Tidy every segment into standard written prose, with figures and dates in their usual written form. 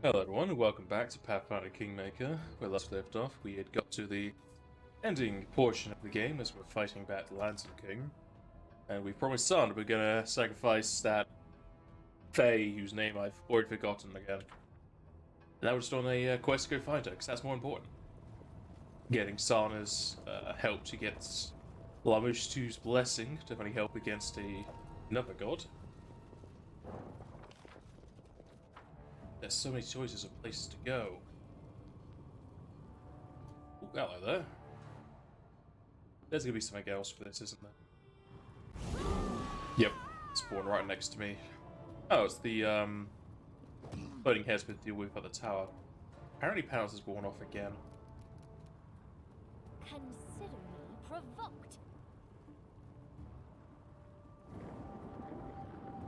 Hello everyone, and welcome back to Pathfinder Kingmaker. Where last left off, we had got to the ending portion of the game as we're fighting back the Lantern King. And we promised Son we're gonna sacrifice that Fae whose name I've already forgotten again. And now we're just on a quest to go find her, because that's more important. Getting Sana's help to get Lamushtu's blessing to only help against another god. There's so many choices of places to go. Ooh, hello there. There's gonna be something else for this, isn't there? Yep, spawned right next to me. Oh, it's the floating heads we deal with at the tower. Apparently Panels has worn off again. Consider me provoked.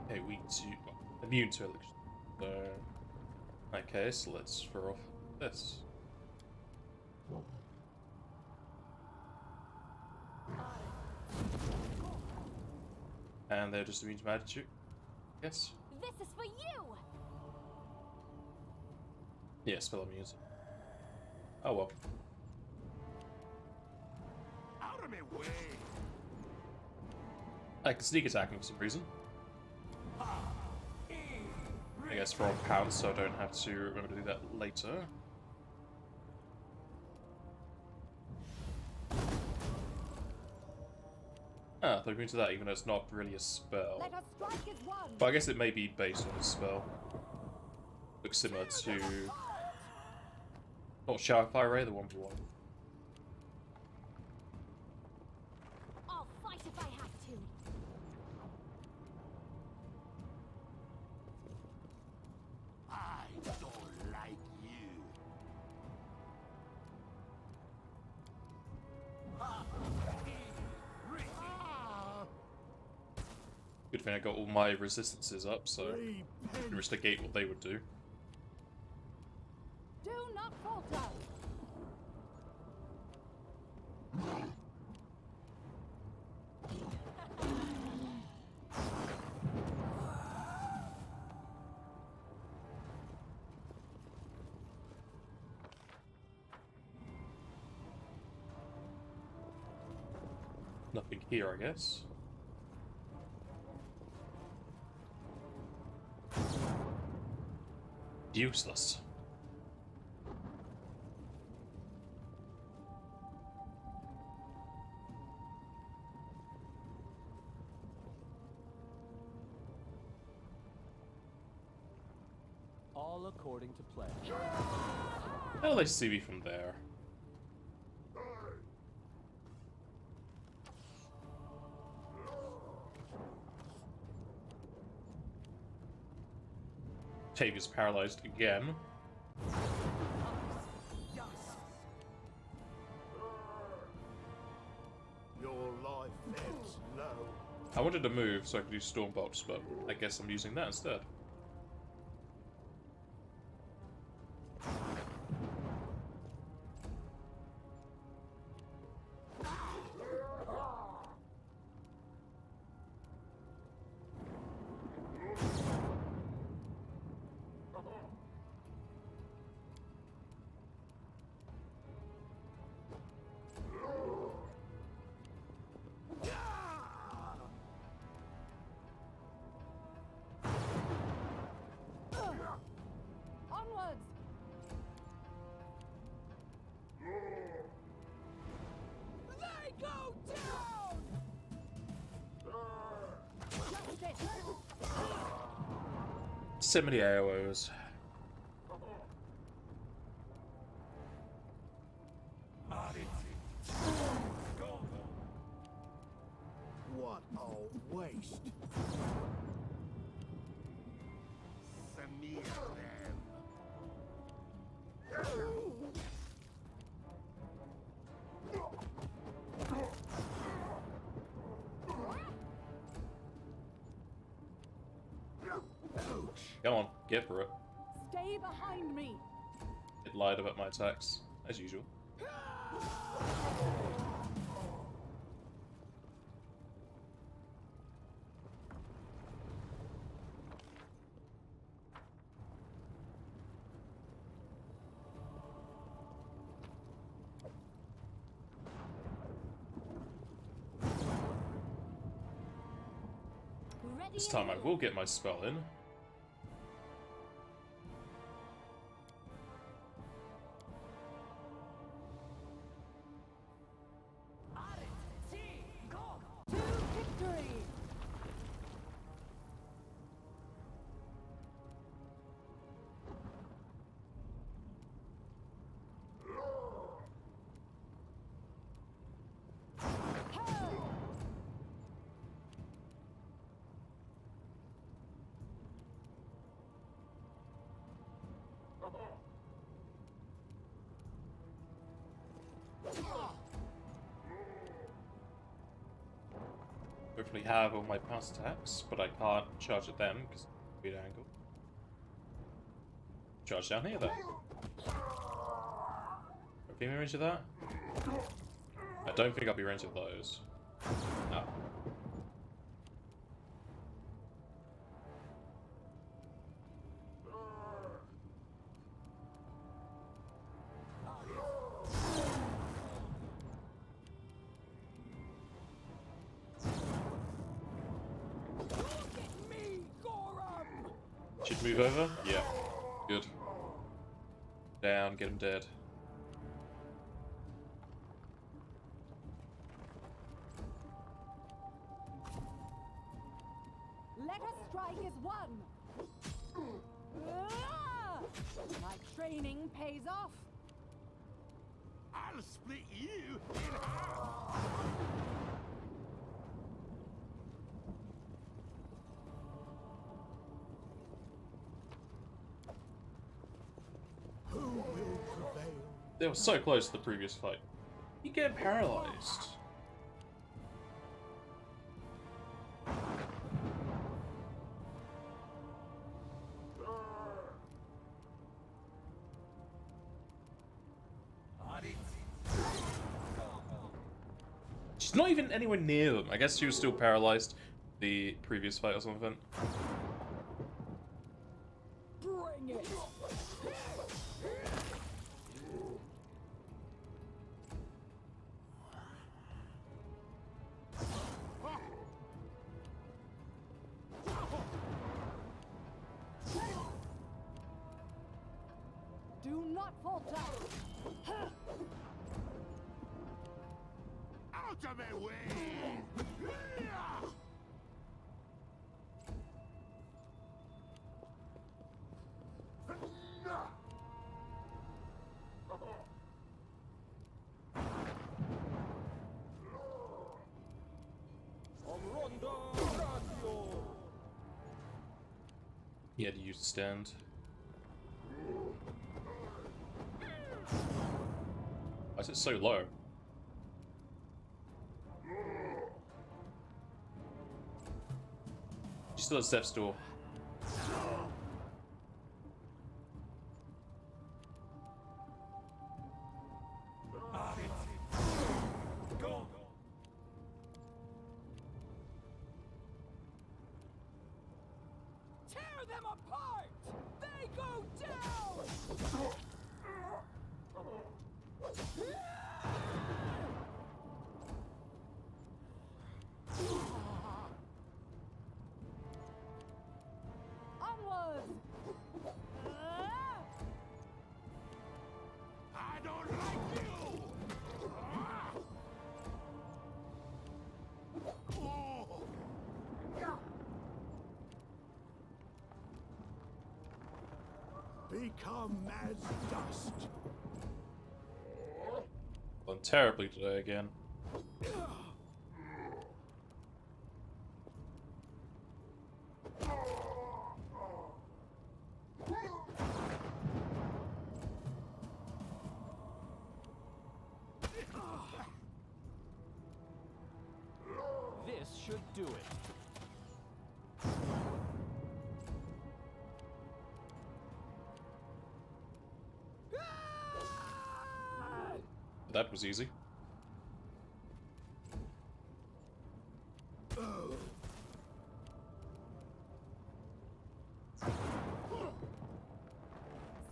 Okay, we do immune to election. So okay, so let's throw off this. And they're just immune to magic. Yes. This is for you. Yeah, spell immunity. Oh well. Out of my way! I can sneak attack him for some reason. I guess for pounds, so I don't have to remember to do that later. Ah, they're immune to that, even though it's not really a spell. Let us strike as one. But I guess it may be based on a spell. Looks similar to... not Shower Fire Ray, the 1v1. I'll fight if I have to. I don't like you. Good thing I got all my resistances up, so I can just negate what they would do. Do not falter. Nothing here, I guess. Useless. All according to plan. How do they see me from there? Tavia's paralyzed again. Your life ebbs low. I wanted to move so I could use Stormbolt, but I guess I'm using that instead. Onwards. They go down. Justice. So many AOs. What a waste. Smear them. Come on, get for it. Stay behind me. It lied about my attacks, as usual. This time I will get my spell in. To victory! Hopefully have all my pass attacks, but I can't charge at them because weird angle. Charge down here though. Will be in range of that? I don't think I'll be in range of those. No. Should move over? Yeah. Good. Down, get him dead. Let us strike as one! Ah! My training pays off! I'll split you in half. Who will prevail? They were so close to the previous fight. You get paralyzed. She's not even anywhere near them. I guess she was still paralyzed the previous fight or something. Bring it! Do not falter! Out of my way! He had to use the stand. Why is it so low? She still has Steph's door. Tear them apart! They go down! Onwards! I don't like you! Oh. Become as dust. Done terribly today again. This should do it. That was easy.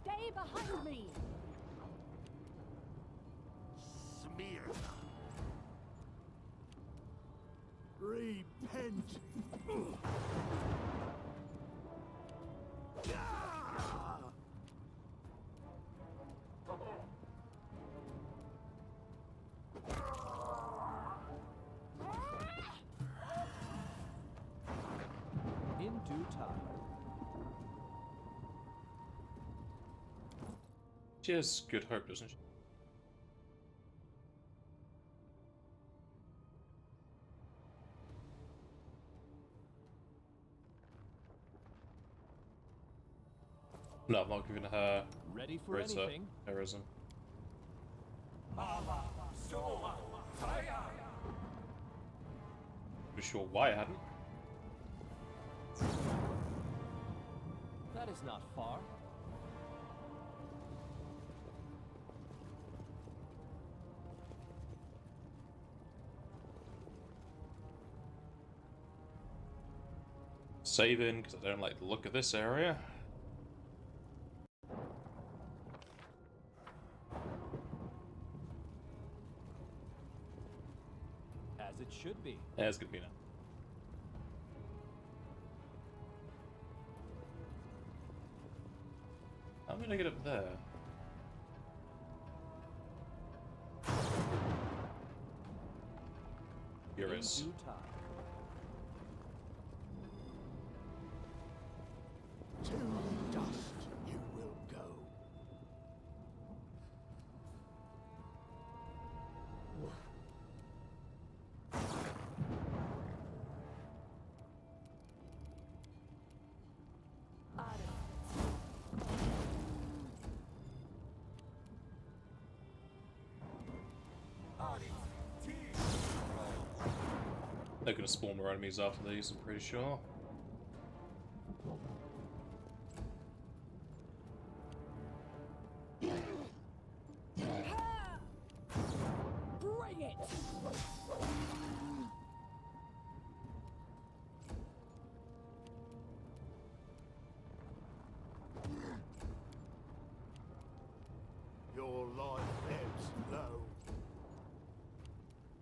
Stay behind me! Smear. Repent. In due time. She has good hope, doesn't she? No, I'm not giving her Ready for greater anything. heroism. I'm sure why I hadn't. That is not far. Saving, because I don't like the look of this area. As it should be. Yeah, it's gonna be now. How am I gonna get up there? Here In is. due time. To the dust you will go. They're gonna spawn more enemies after these, I'm pretty sure. Bring it! Your life ebbs low.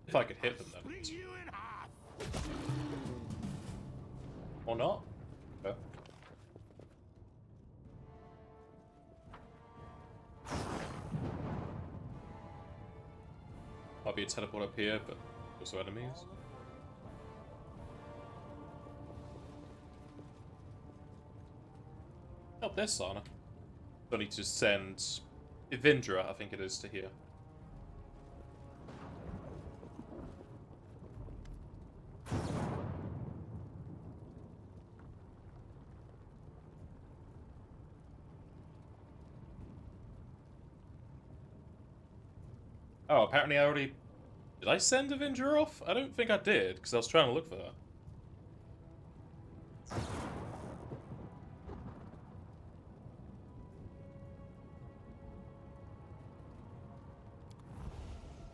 If I could hit them, then. Split you in half. Or not? Okay. Might be a teleport up here, but also enemies. Oh, there's Sana. I need to send Ivindra, I think it is, to here. Oh, apparently I already... Did I send Ivindra off? I don't think I did, because I was trying to look for her.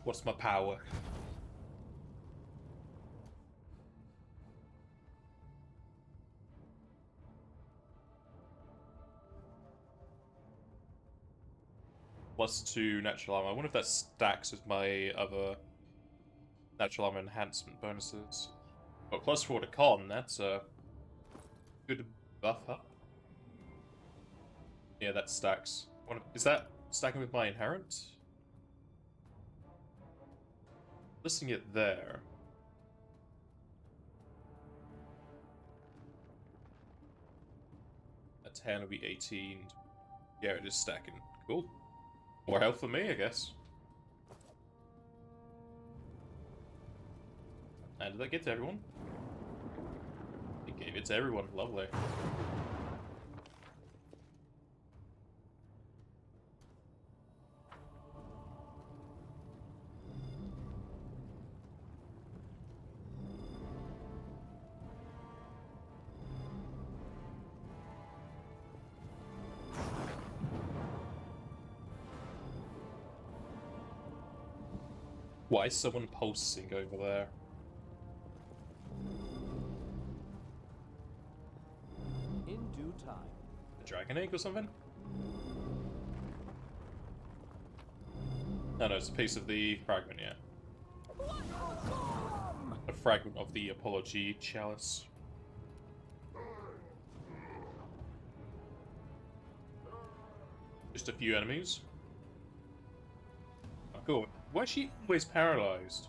What's my power? +2 natural armor. I wonder if that stacks with my other natural armor enhancement bonuses. But +4 to con, that's a good buff up. Yeah, that stacks. Is that stacking with my inherent? Listing it there. A 10 will be 18. Yeah, it is stacking. Cool. More health for me, I guess. And did that get to everyone? It gave it to everyone. Lovely. Why is someone pulsing over there? In due time. A dragon egg or something? No, no, it's a piece of the fragment, yeah. What will come? a fragment of the Apology Chalice. Just a few enemies. Oh, cool. Why is she always paralyzed?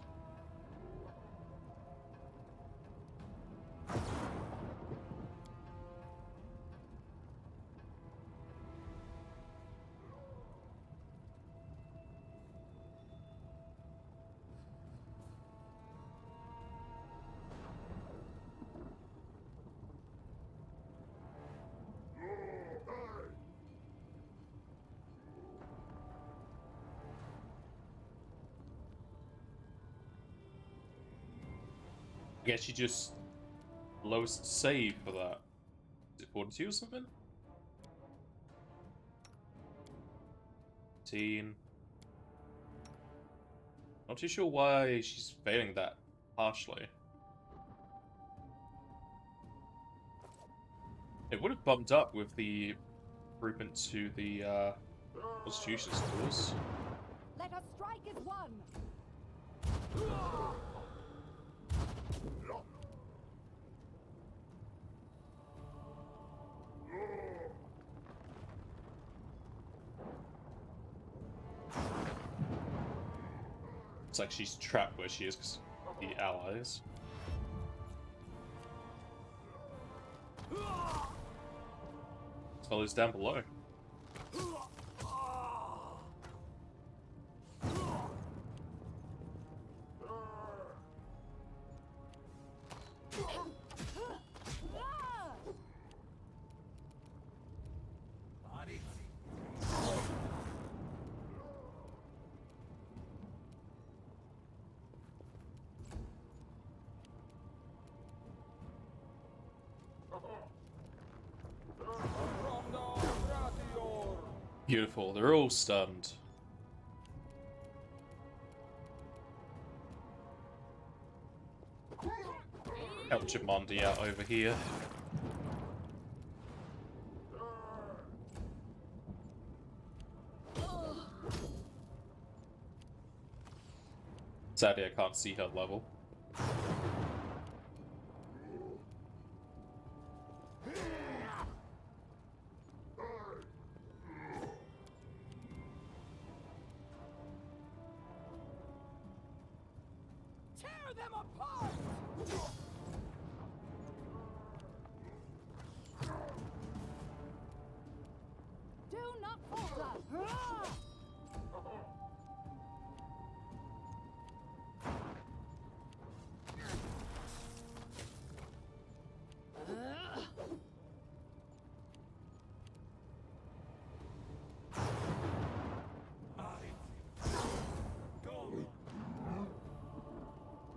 I guess you just lowest save for that. Is it 42 or something? 15. Not too sure why she's failing that harshly. It would have bumped up with the improvement to the Constitution scores. Let us strike as one. It's like she's trapped where she is because the allies. This fellow's down below. Beautiful, they're all stunned. Help Jumondi out over here. Sadly, I can't see her level. Tear them apart! Do not falter!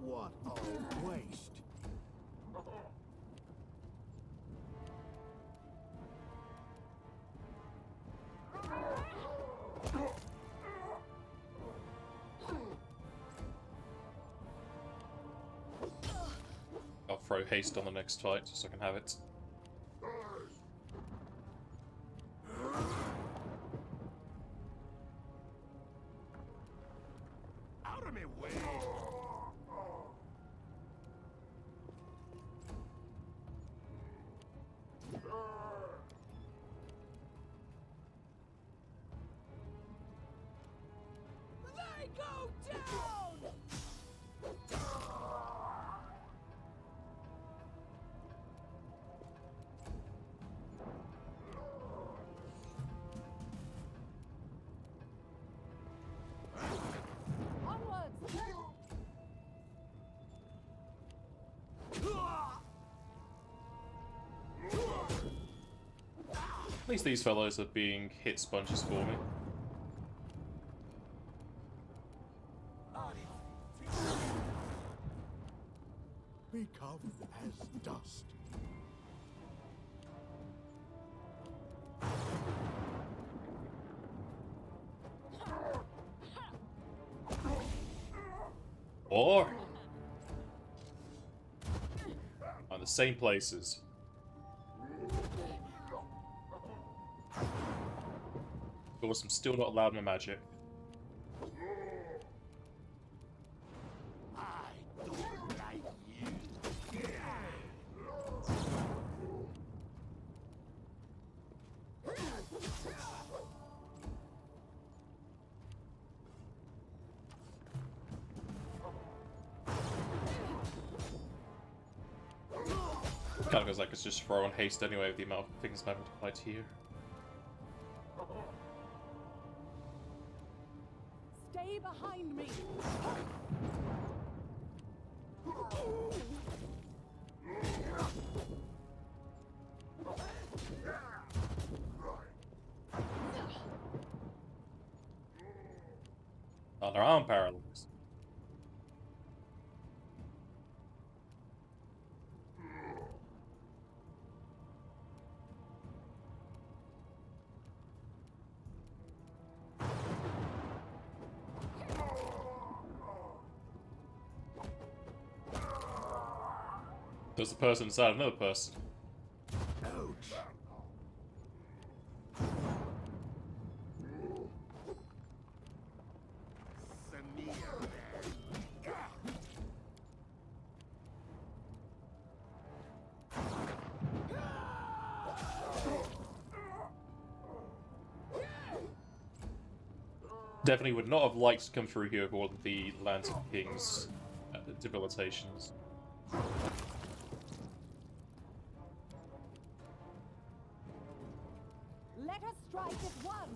What a waste. I'll throw haste on the next fight so I can have it. Out of me way. They go down! Onwards! At least these fellows are being hit sponges for me. Become as dust. Or on the same places. Of course, I'm still not allowed my magic. I don't like Kind of feels like it's just throw on haste anyway with the amount of things I'm having to fight here. Stay behind me. Oh, their arm paralyzed. There's the person inside another person. Definitely would not have liked to come through here with all of the Lands of King's debilitations. Let us strike at one.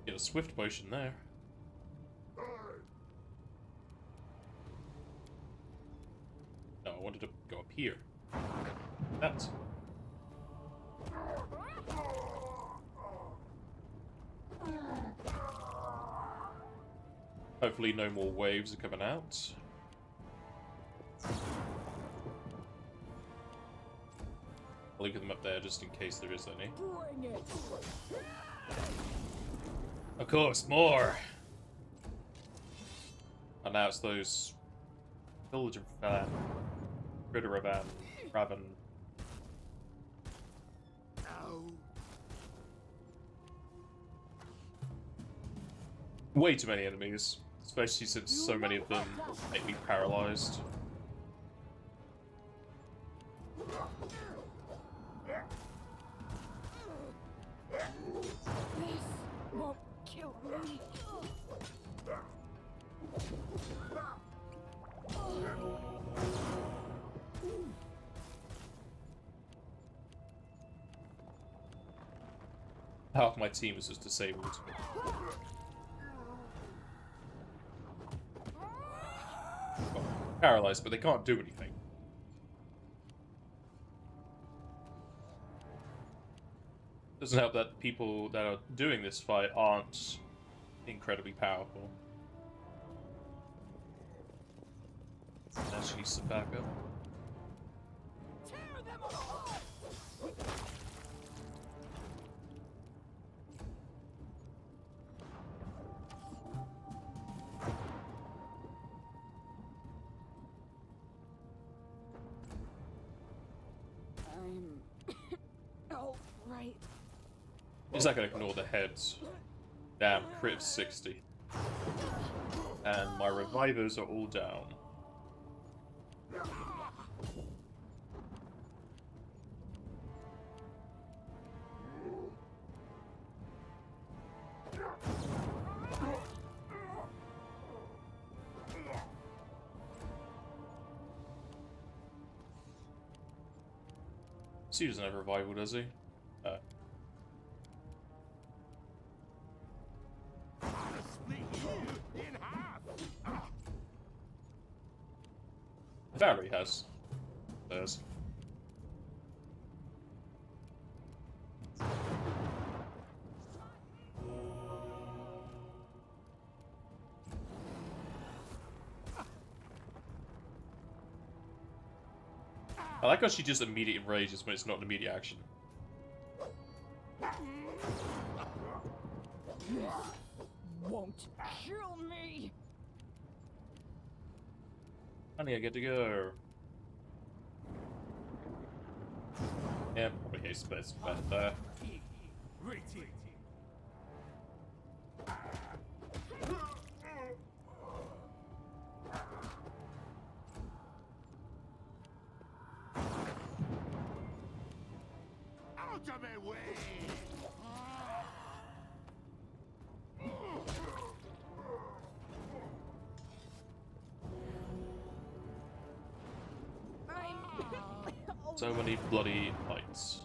Get a swift motion there. No, I wanted to go up here. That. Hopefully no more waves are coming out. I'll leave them up there just in case there is any. Bring it. Of course, more! And now it's those Village of Critter of Raven. Way too many enemies, especially since so many of them make me paralyzed. This won't kill me. Half my team is just disabled. Well, paralyzed, but they can't do anything. Doesn't help that people that are doing this fight aren't incredibly powerful. Now she needs some backup. Tear them apart. I'm all right. He's not gonna ignore the heads. Damn, crit of 60. And my revivers are all down. So he doesn't have revival, does he? Valerie has. There's. I like how she just immediately enrages when it's not an immediate action. Won't kill me. Honey, I get to go. Yeah, probably haste best bet there. of my way! I'm So many bloody fights.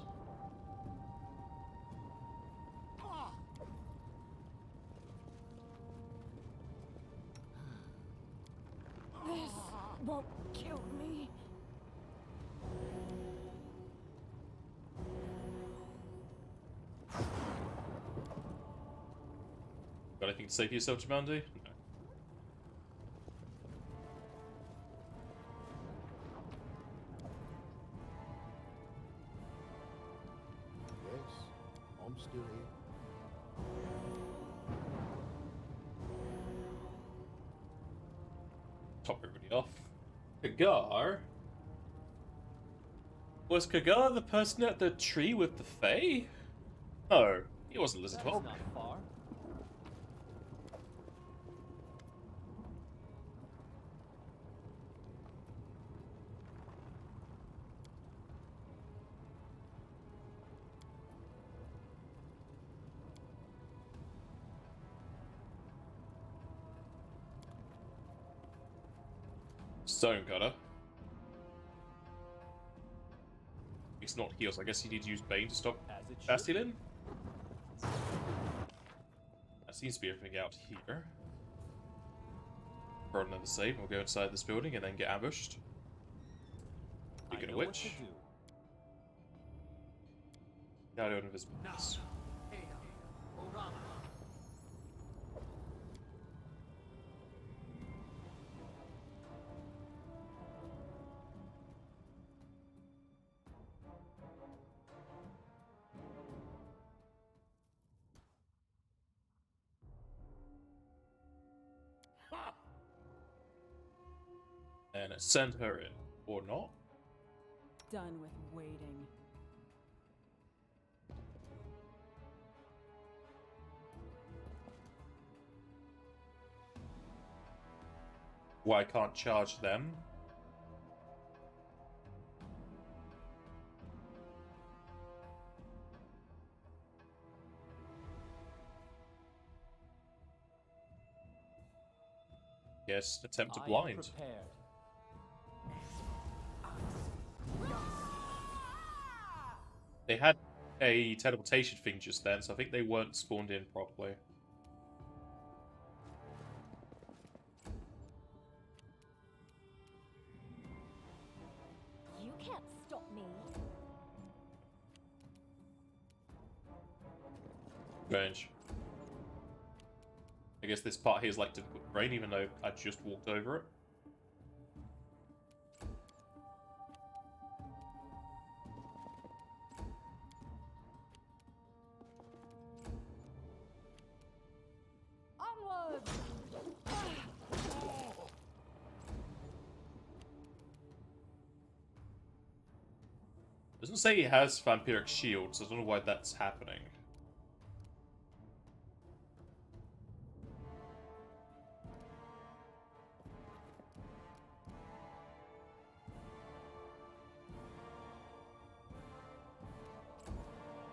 This won't kill me. Got anything to say for yourself, Jumanji? No. Yes, I'm still here. Top everybody off. Kagar? Was Kagar the person at the tree with the Fae? No, he wasn't Lizard That's Hawk. not far. Stonecutter. He's not heals. I guess he did use Bane to stop As it should. Bastilin. That seems to be everything out here. Throw another save. We'll go inside this building and then get ambushed. I Speaking of know what which, to do. got out of his business. And send her in. Or not. Done with waiting. Why can't charge them? Yes, attempt to I am blind. prepared. They had a teleportation thing just then, so I think they weren't spawned in properly. You can't stop me. Strange. I guess this part here is like difficult terrain, even though I just walked over it. Onward! Doesn't say he has vampiric shields, so I don't know why that's happening.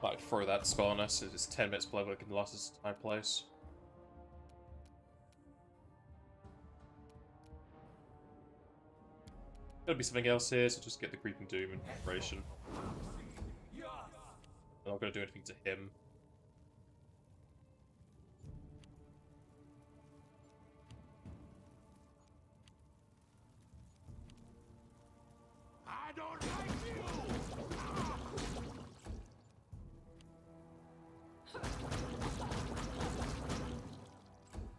Might throw that spell on us. It's 10 minutes below what it can last us time place. Gotta be something else here, so just get the Creeping Doom in preparation. I'm not gonna do anything to him. I don't like you!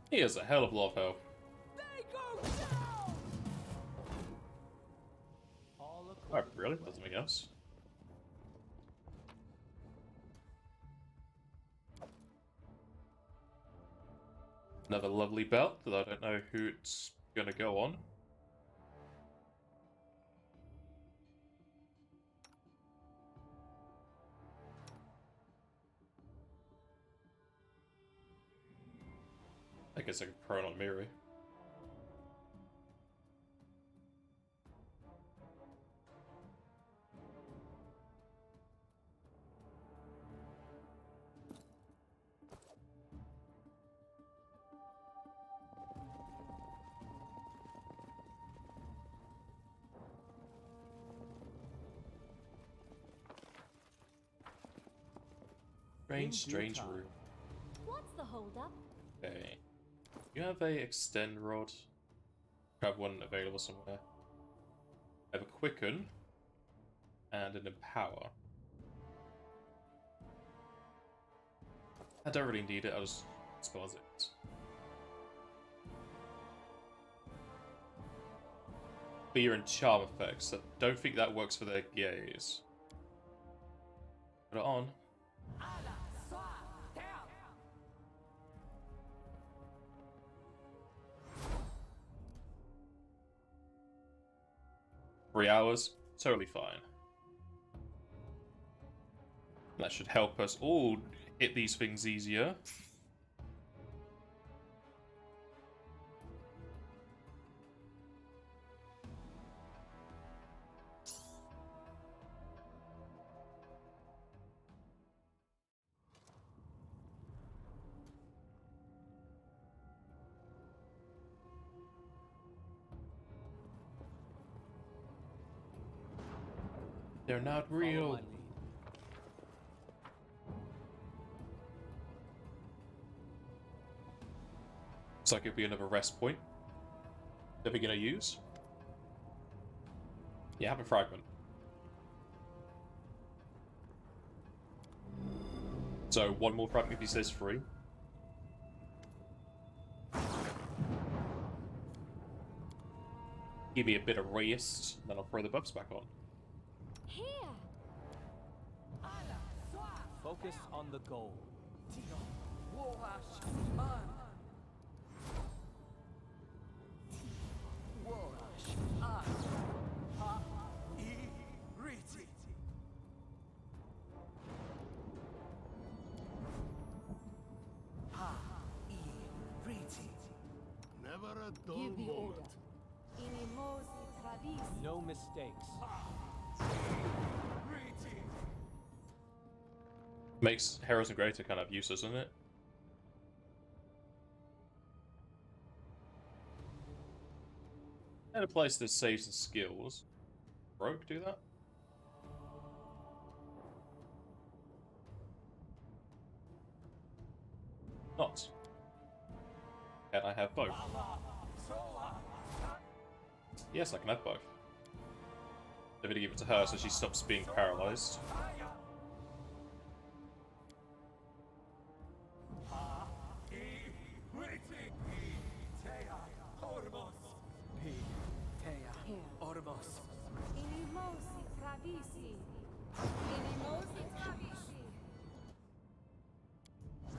He has a hell of a lot of health. They go down! All Oh, really? That's something else? Another lovely belt that I don't know who it's gonna go on. I guess I could throw it on Miri. strange time. room. What's the holdup? Okay. You have a extend rod. I have one available somewhere. I have a quicken and an empower. I don't really need it, I'll just dispose it. But you're in charm effects. I don't think that works for their gaze. Put it on. 3 hours, totally fine. That should help us all hit these things easier. They're not Follow real. my lead. Looks like it'll be another rest point that we're gonna use. Yeah, have a fragment. So one more fragment if he says free. Give me a bit of rest, then I'll throw the buffs back on. Here! Focus on the goal. Never a dull Give the moment. order. Inimosi travisi. No mistakes. Makes Heroes and Greater kind of useless, doesn't it? And a place that saves the skills. Rogue do that? Not. Can I have both? Yes, I can have both. I'm gonna give it to her so she stops being paralyzed. Inimosi travisi.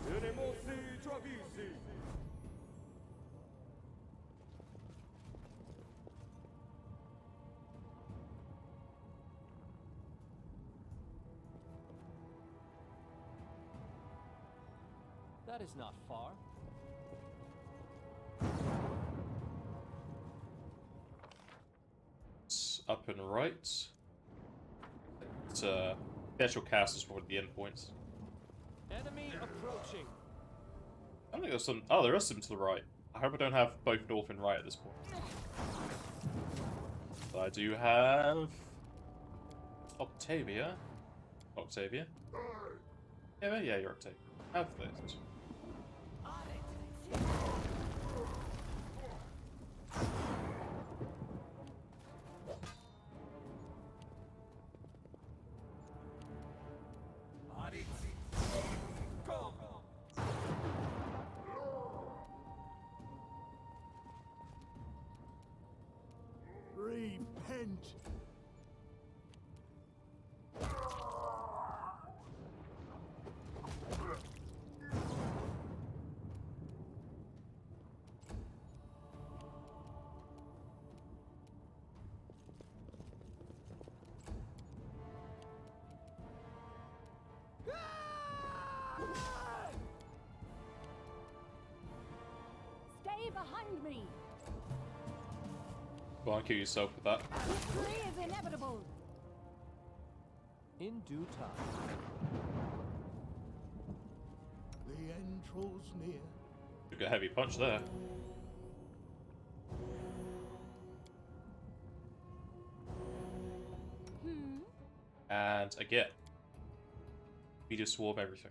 Inimosi travisi. That is not far. It's up and right. It's, the actual cast is probably the end points. Enemy approaching. I think there's some. Oh, there is some to the right. I hope I don't have both north and right at this point. But I do have Octavia. Octavia? Yeah, you're Octavia. Have this. Repent. Stay behind me. Go on, kill yourself with that. Victory is inevitable. In due time. The end draws near. Took a heavy punch there. And again, we just swarm everything.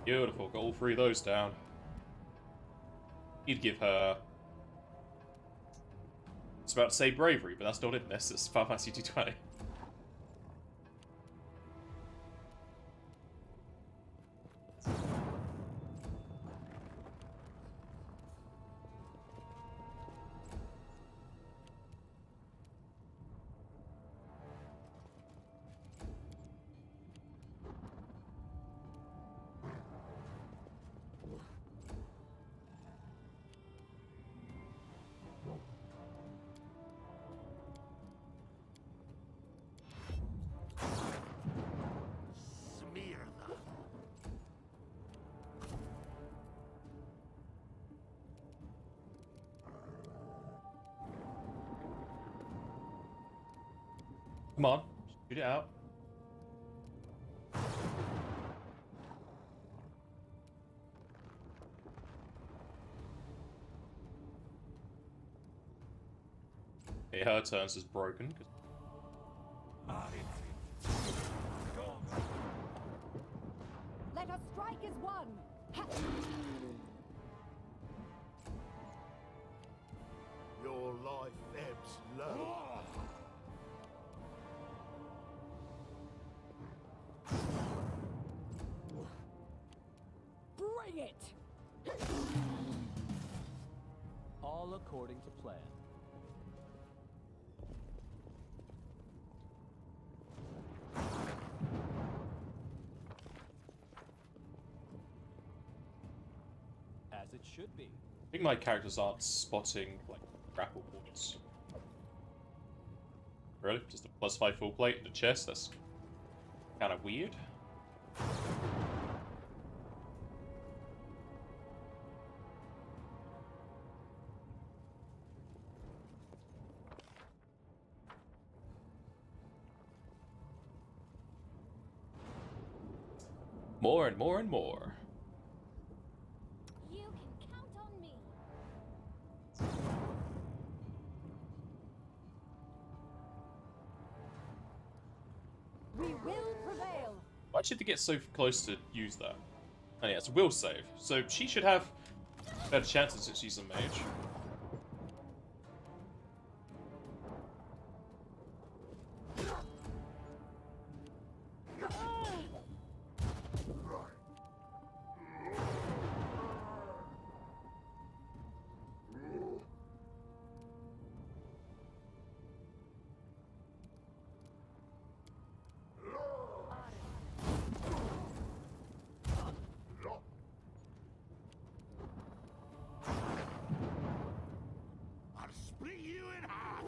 Beautiful, got all three of those down. You'd give her... It's about to say bravery, but that's not in this. It's Final Fantasy 220. Smear them. Come on, shoot it out. Okay, her turns is broken. Let us strike as one. Ha! Your life ebbs low. Bring it! All according to plan. As it should be. I think my characters aren't spotting, like, grapple points. Really? Just a +5 full plate in the chest? That's kind of weird. More and more and more. You can count on me. We will prevail. Why'd she have to get so close to use that? Oh yeah, it's a will save. So she should have better chances since she's a mage. I'll split you in half.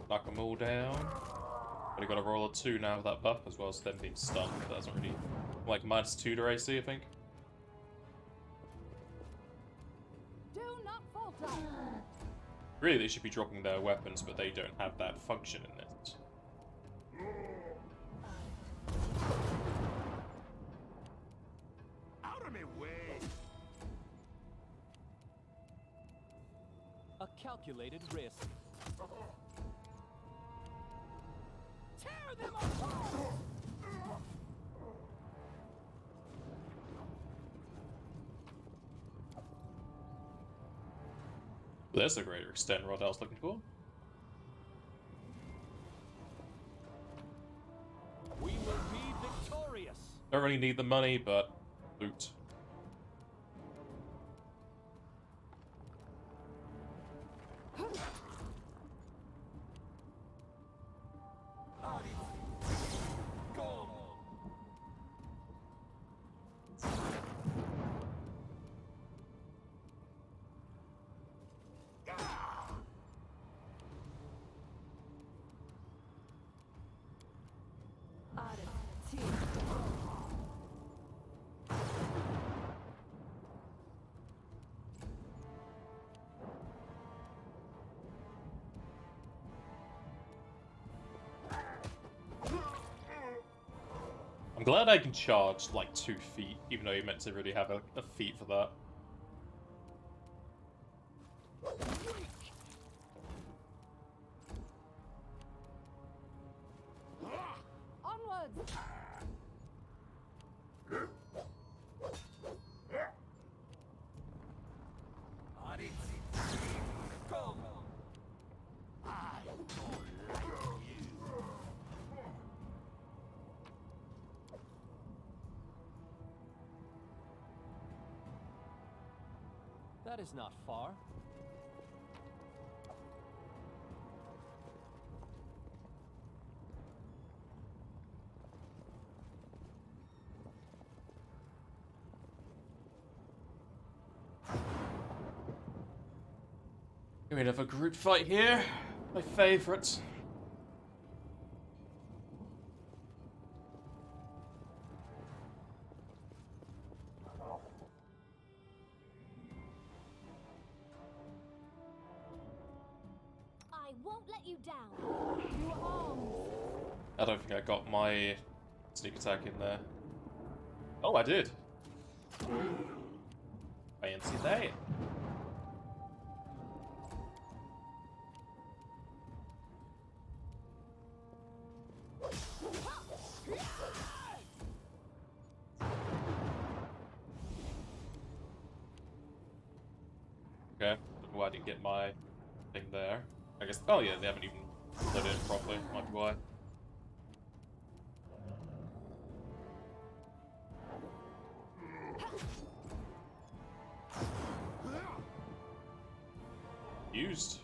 Knock them all down. But I got a roll of 2 now with that buff, as well as them being stunned. That doesn't really... Like, -2 to AC, I think. Do not falter. Really, they should be dropping their weapons, but they don't have that function in it. Out of my way. A calculated risk. Tear them apart. There's a greater extend rod I was looking for. We will be victorious. Don't really need the money, but loot. I'm glad I can charge like 2 feet, even though you meant to really have a feat for that. Onwards! That is not far. Give me another group fight here. My favourite. I won't let you down. You arms! I don't think I got my sneak attack in there. Oh, I did. I didn't see that. Okay, don't know why I didn't get my thing there. I guess. Oh yeah, they haven't even loaded it properly. Might be why. Used.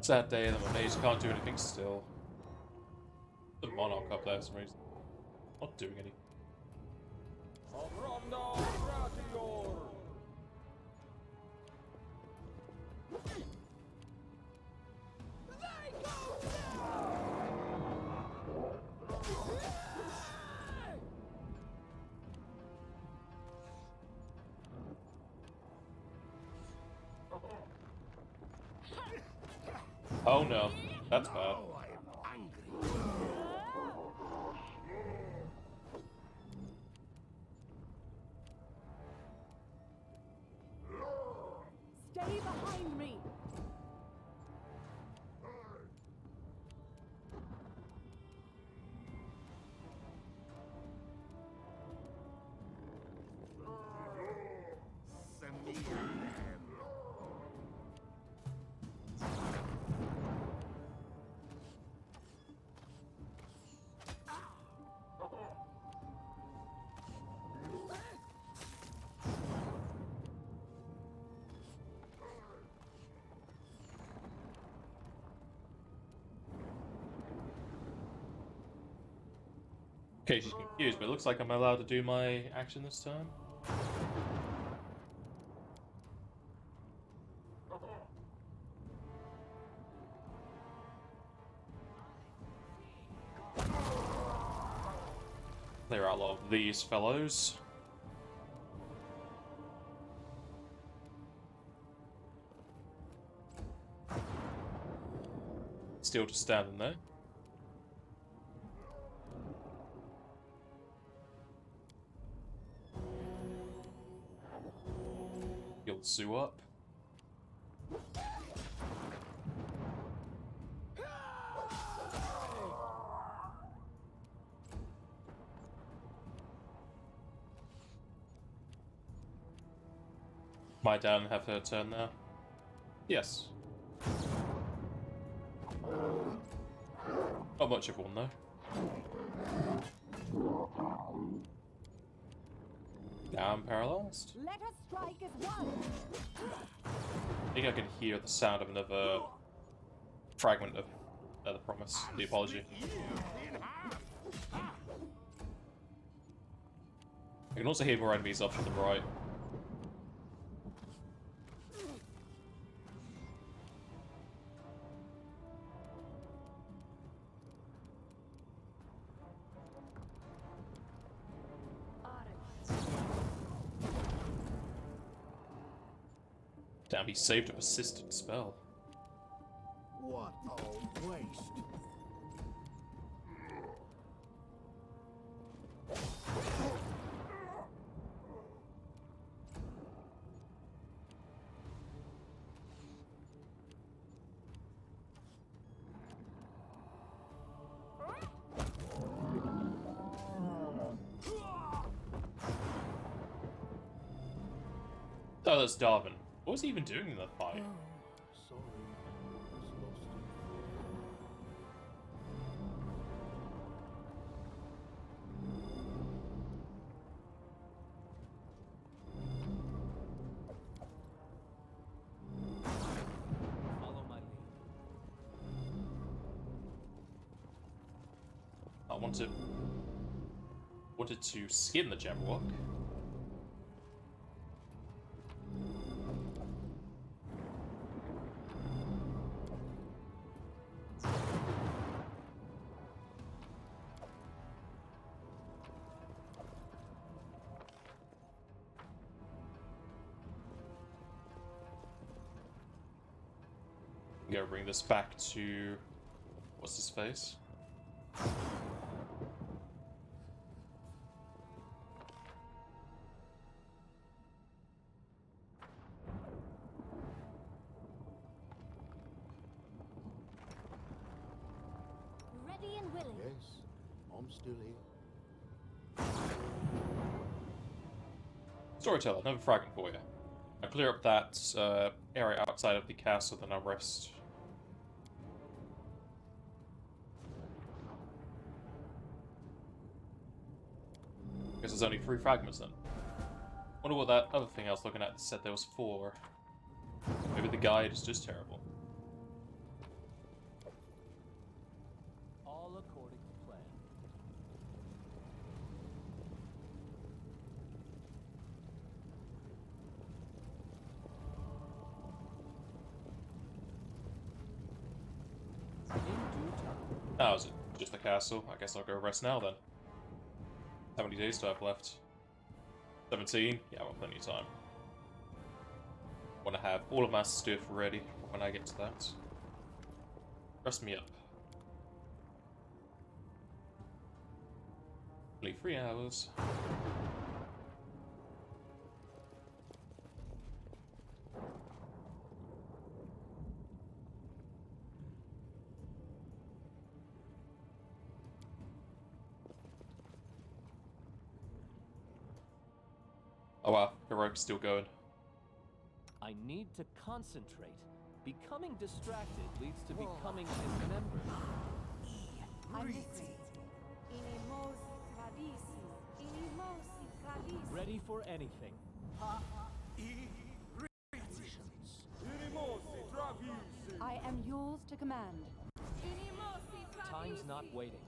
Sad day, and the mage can't do anything still. The monarch up there for some reason. Not doing anything. Oh no, that's bad. Oh, I am angry. Stay behind me! Okay, she's confused, but it looks like I'm allowed to do my action this time. Clear out a lot of these fellows. Still just standing there. Heal Sue up. Might down and have her turn now. Yes. Not much of one though. Now I'm paralyzed. Let us strike as one! I think I can hear the sound of another fragment of the promise, the apology. I can also hear more enemies up to the right. Damn, he saved a persistent spell. What a waste. Oh, that's Darwin. What was he even doing in that fight? Sorry, I was lost in Follow my lead. I wanted to skin the Jabberwock. Go bring this back to what's his face? Ready and willing. Yes, I'm still here. Storyteller, another fragment for you. I clear up that area outside of the castle, then I'll rest. Guess there's only 3 fragments then. Wonder what that other thing I was looking at said there was 4. Maybe the guide is just terrible. All according to plan. In due time. Oh, is it just the castle? I guess I'll go rest now then. How many days do I have left? 17? Yeah, I've got plenty of time. Want to have all of my stuff ready for when I get to that. Rest me up. Only 3 hours. Oh wow, heroic's still going. I need to concentrate. Becoming distracted leads to becoming dismembered. I'm listening. Inimos tradisi. Inimos tradisi. Ready for anything. I am yours to command. Time's not waiting.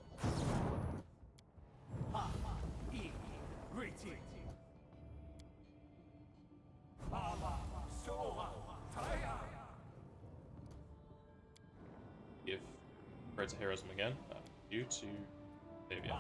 Give credit to heroism again. You to Davia.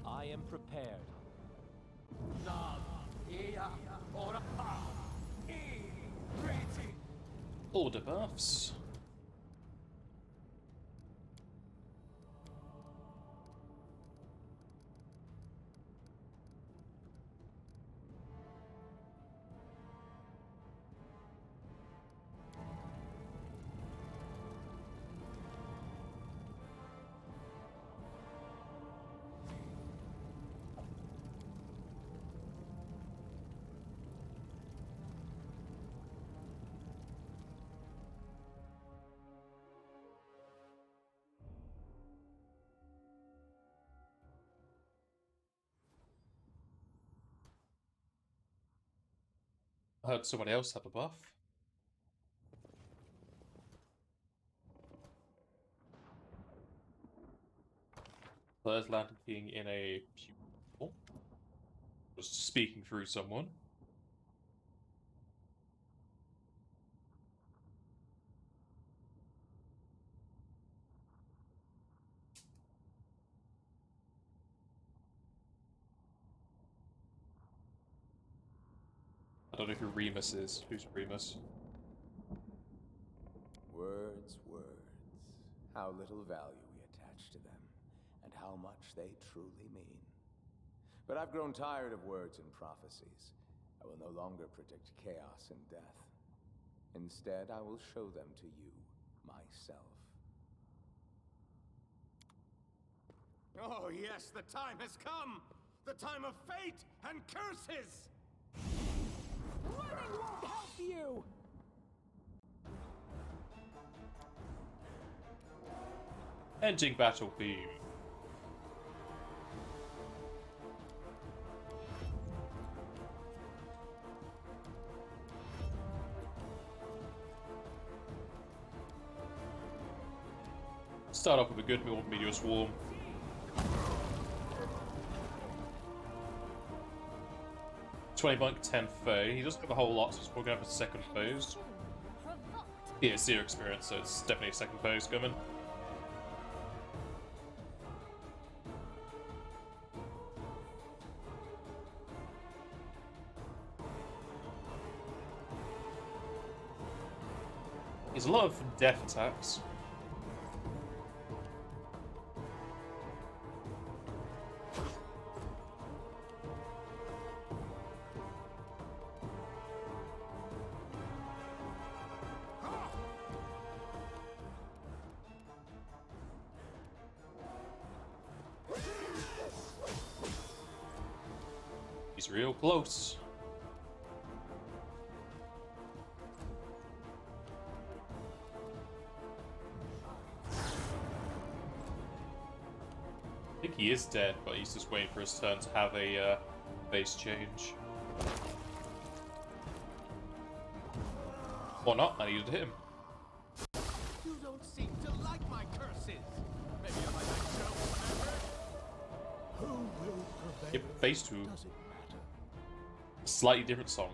I am prepared. All debuffs. I heard somebody else have a buff. Players landed being in a pupil. was speaking through someone. I don't know who Remus is. Who's Remus? Words, words. How little value we attach to them, and how much they truly mean. But I've grown tired of words and prophecies. I will no longer predict chaos and death. Instead, I will show them to you, myself. Oh yes, the time has come! The time of fate and curses! Running won't help you! Ending battle theme. Start off with a good meteor swarm. Monk, 10 foe. He doesn't have a whole lot, so he's probably going to have a second phase. Yeah, 0 experience, so it's definitely a second phase coming. There's a lot of death attacks. He's real close. I think he is dead, but he's just waiting for his turn to have a base change. Or not, I needed to hit him. You don't seem to like my curses! Maybe I might like jokes, Commander? Who will prevail? Yep, phase 2. Does it matter? Slightly different song.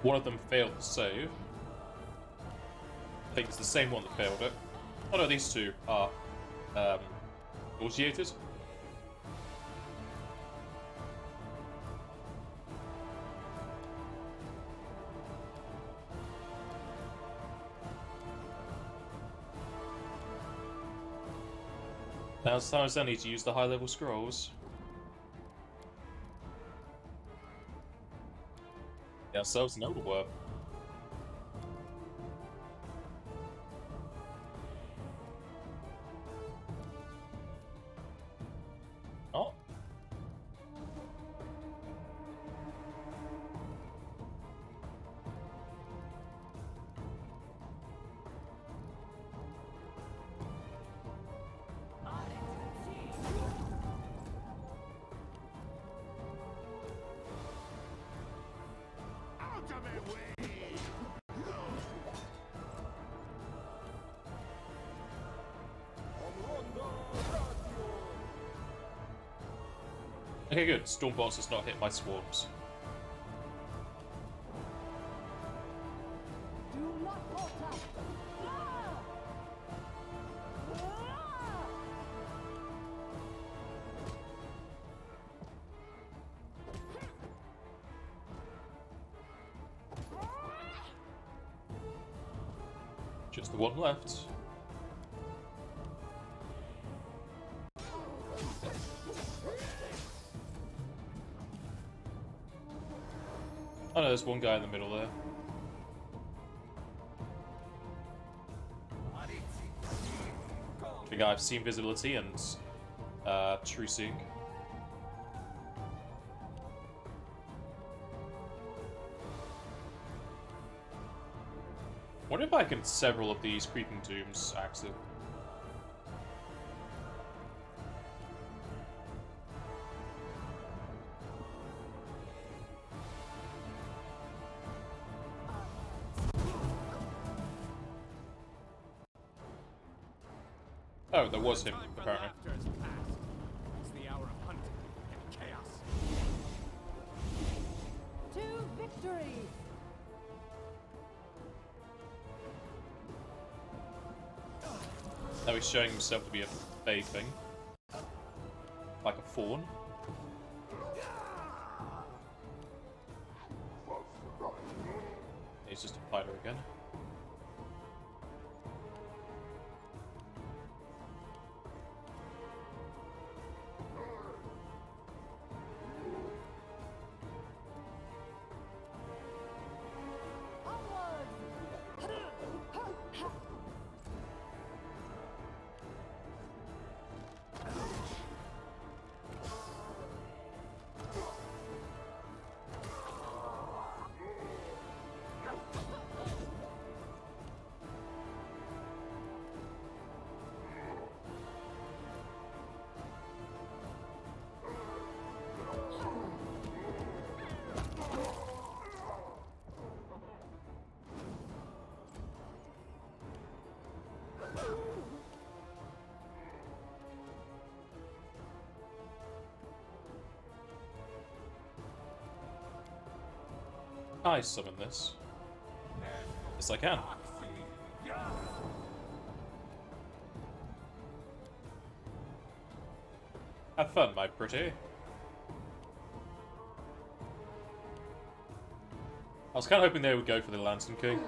One of them failed to save. I think it's the same one that failed it. Oh no, these two are negotiated. Now sometimes I need to use the high level scrolls. Ourselves an elder worm. Oh. Out of my way! Okay, good. Stormbolt does not hit my swarms. Do not falter! Ah! Ah! Just the one left. Oh no, there's one guy in the middle there. I think I've seen visibility and true seeing. Wonder if I can several of these creeping tombs active. Oh, there was him, Time for apparently. laughter has passed. It's the hour of hunting and chaos. To victory! Now he's showing himself to be a fake thing. Like a fawn. He's just a fighter again. I summon this. Yes, I can. Have fun, my pretty. I was kind of hoping they would go for the Lantern King.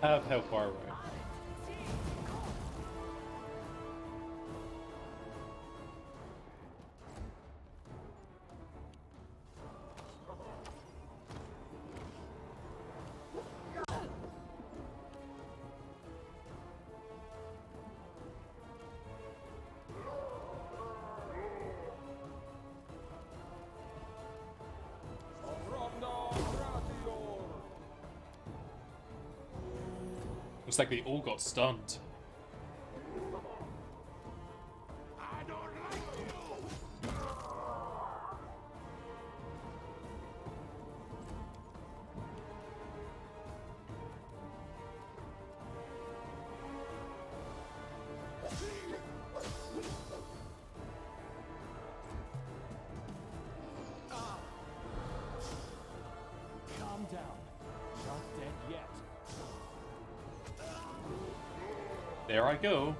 How far away? Looks like they all got stunned. I don't like you! Calm down. Not dead yet. There I go.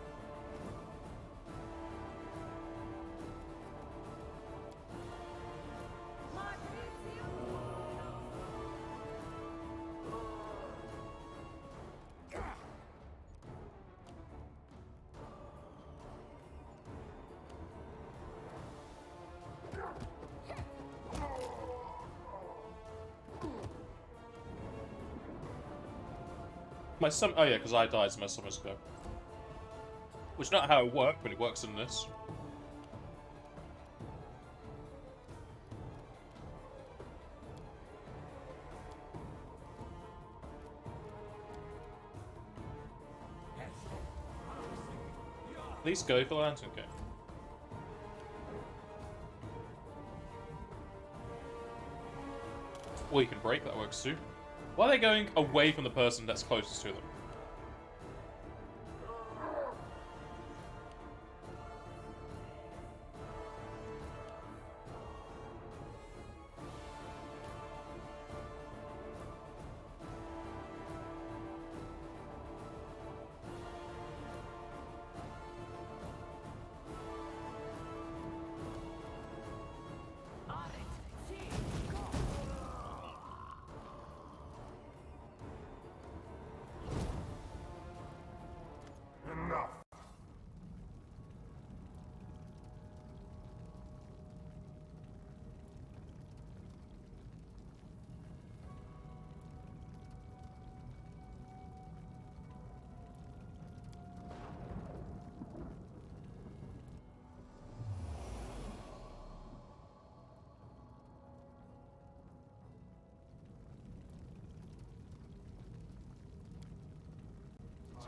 My sum. Oh yeah, because I died, so my summons go. Which is not how it worked, but it works in this. At least go for the Lantern King. Or you can break, that works too. Why are they going away from the person that's closest to them?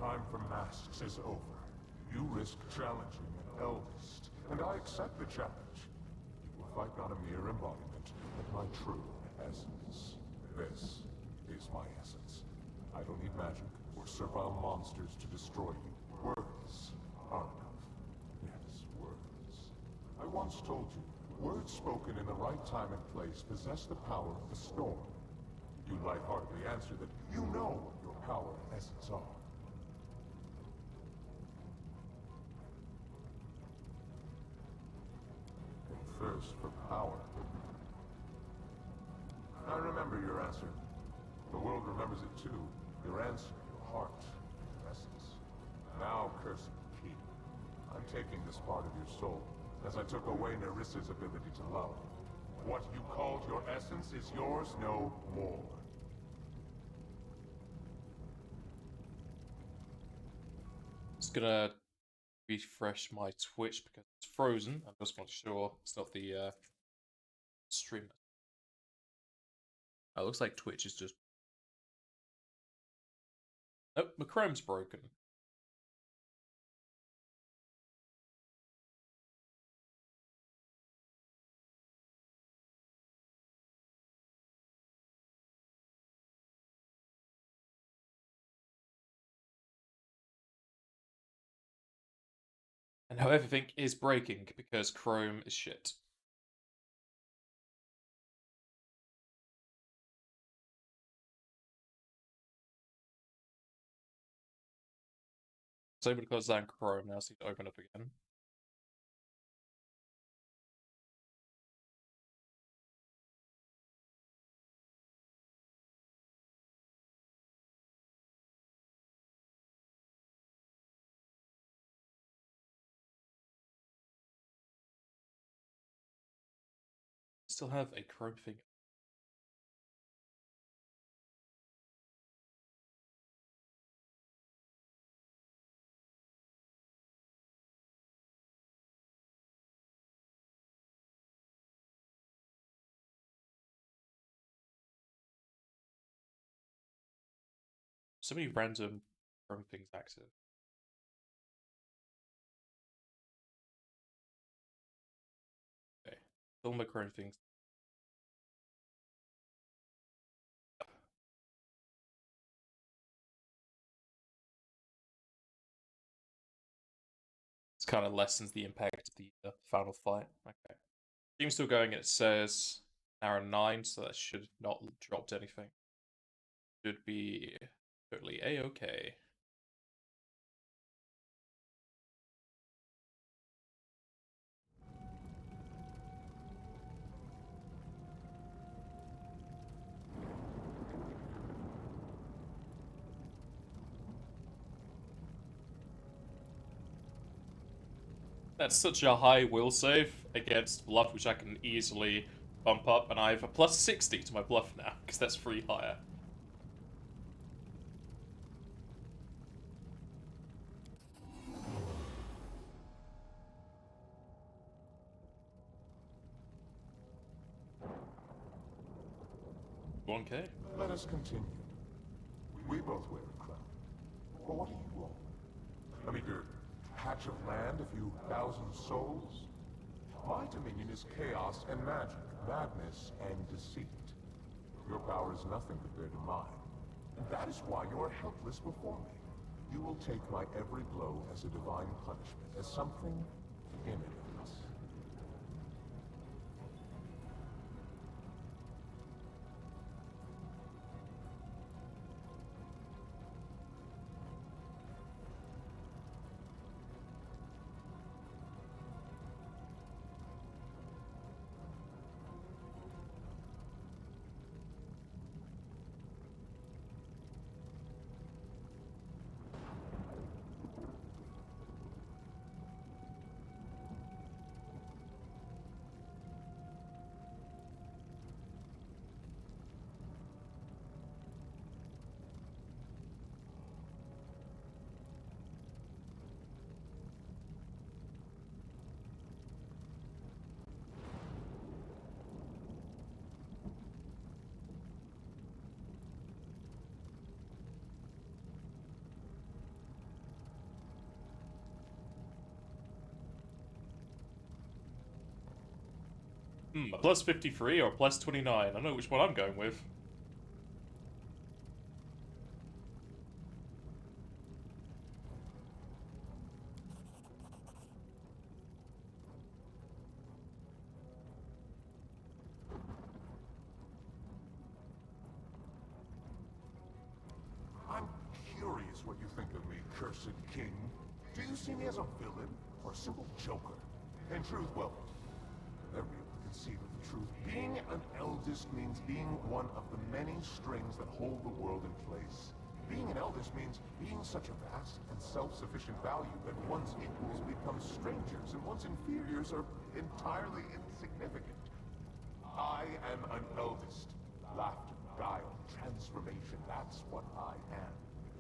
time for masks is over. You risk challenging an eldest, and I accept the challenge. You will fight not a mere embodiment, but my true essence. This is my essence. I don't need magic or servile monsters to destroy you. Words are enough. Yes, words. I once told you, words spoken in the right time and place possess the power of the storm. You lightheartedly answer that you know what your power and essence are. A thirst for power. I remember your answer. The world remembers it too. Your answer, your heart, your essence. Now, cursed key. I'm taking this part of your soul, as I took away Nerissa's ability to love. What you called your essence is yours no more. Just gonna refresh my Twitch because it's frozen. I just want to make sure it's not the stream. Oh, it looks like Twitch is just... Oh, my Chrome's broken. And how everything is breaking because Chrome is shit. So because I'm Chrome now, so you to open up again. Still have a Chrome thing. So many random Chrome things active. Okay. All my Chrome things. This kind of lessens the impact of the final fight. Okay. Team's still going, it says hour 9, so that should not dropped anything. Should be totally a-okay. That's such a high will save against bluff, which I can easily bump up, and I have a plus 60 to my bluff now, because that's 3 higher. $1K. Let us continue. We both wear a crown. But what do you want? A meager patch of land, a few thousand souls? My dominion is chaos and magic, madness and deceit. Your power is nothing compared to mine. And that is why you are helpless before me. You will take my every blow as a divine punishment, as something imminent. A plus 53 or a plus 29? I don't know which one I'm going with. I'm curious what you think of me, cursed king. Do you see me as a villain or a simple joker? In truth, well, never be able to conceive of the truth. Being an eldest means being one of the many strings that hold the world in place. Being an eldest means being such a vast and self-sufficient value that one's equals become strangers and one's inferiors are entirely insignificant. I am an eldest. Laughter, guile, transformation, that's what I am.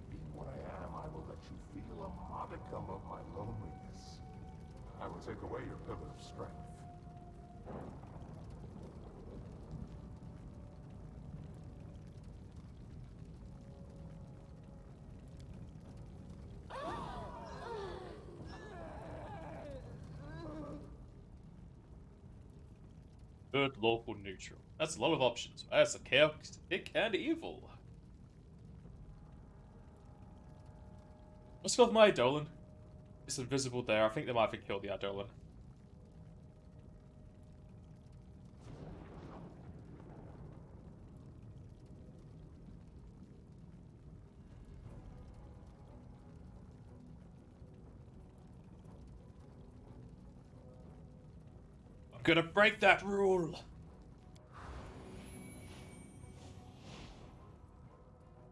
Being what I am, I will let you feel a modicum of my loneliness. I will take away your pillar of strength. Good, local, neutral. That's a lot of options. That's a chaotic and evil. Let's go with my Eidolon. It's invisible there. I think they might have killed the Eidolon. I'm gonna break that rule!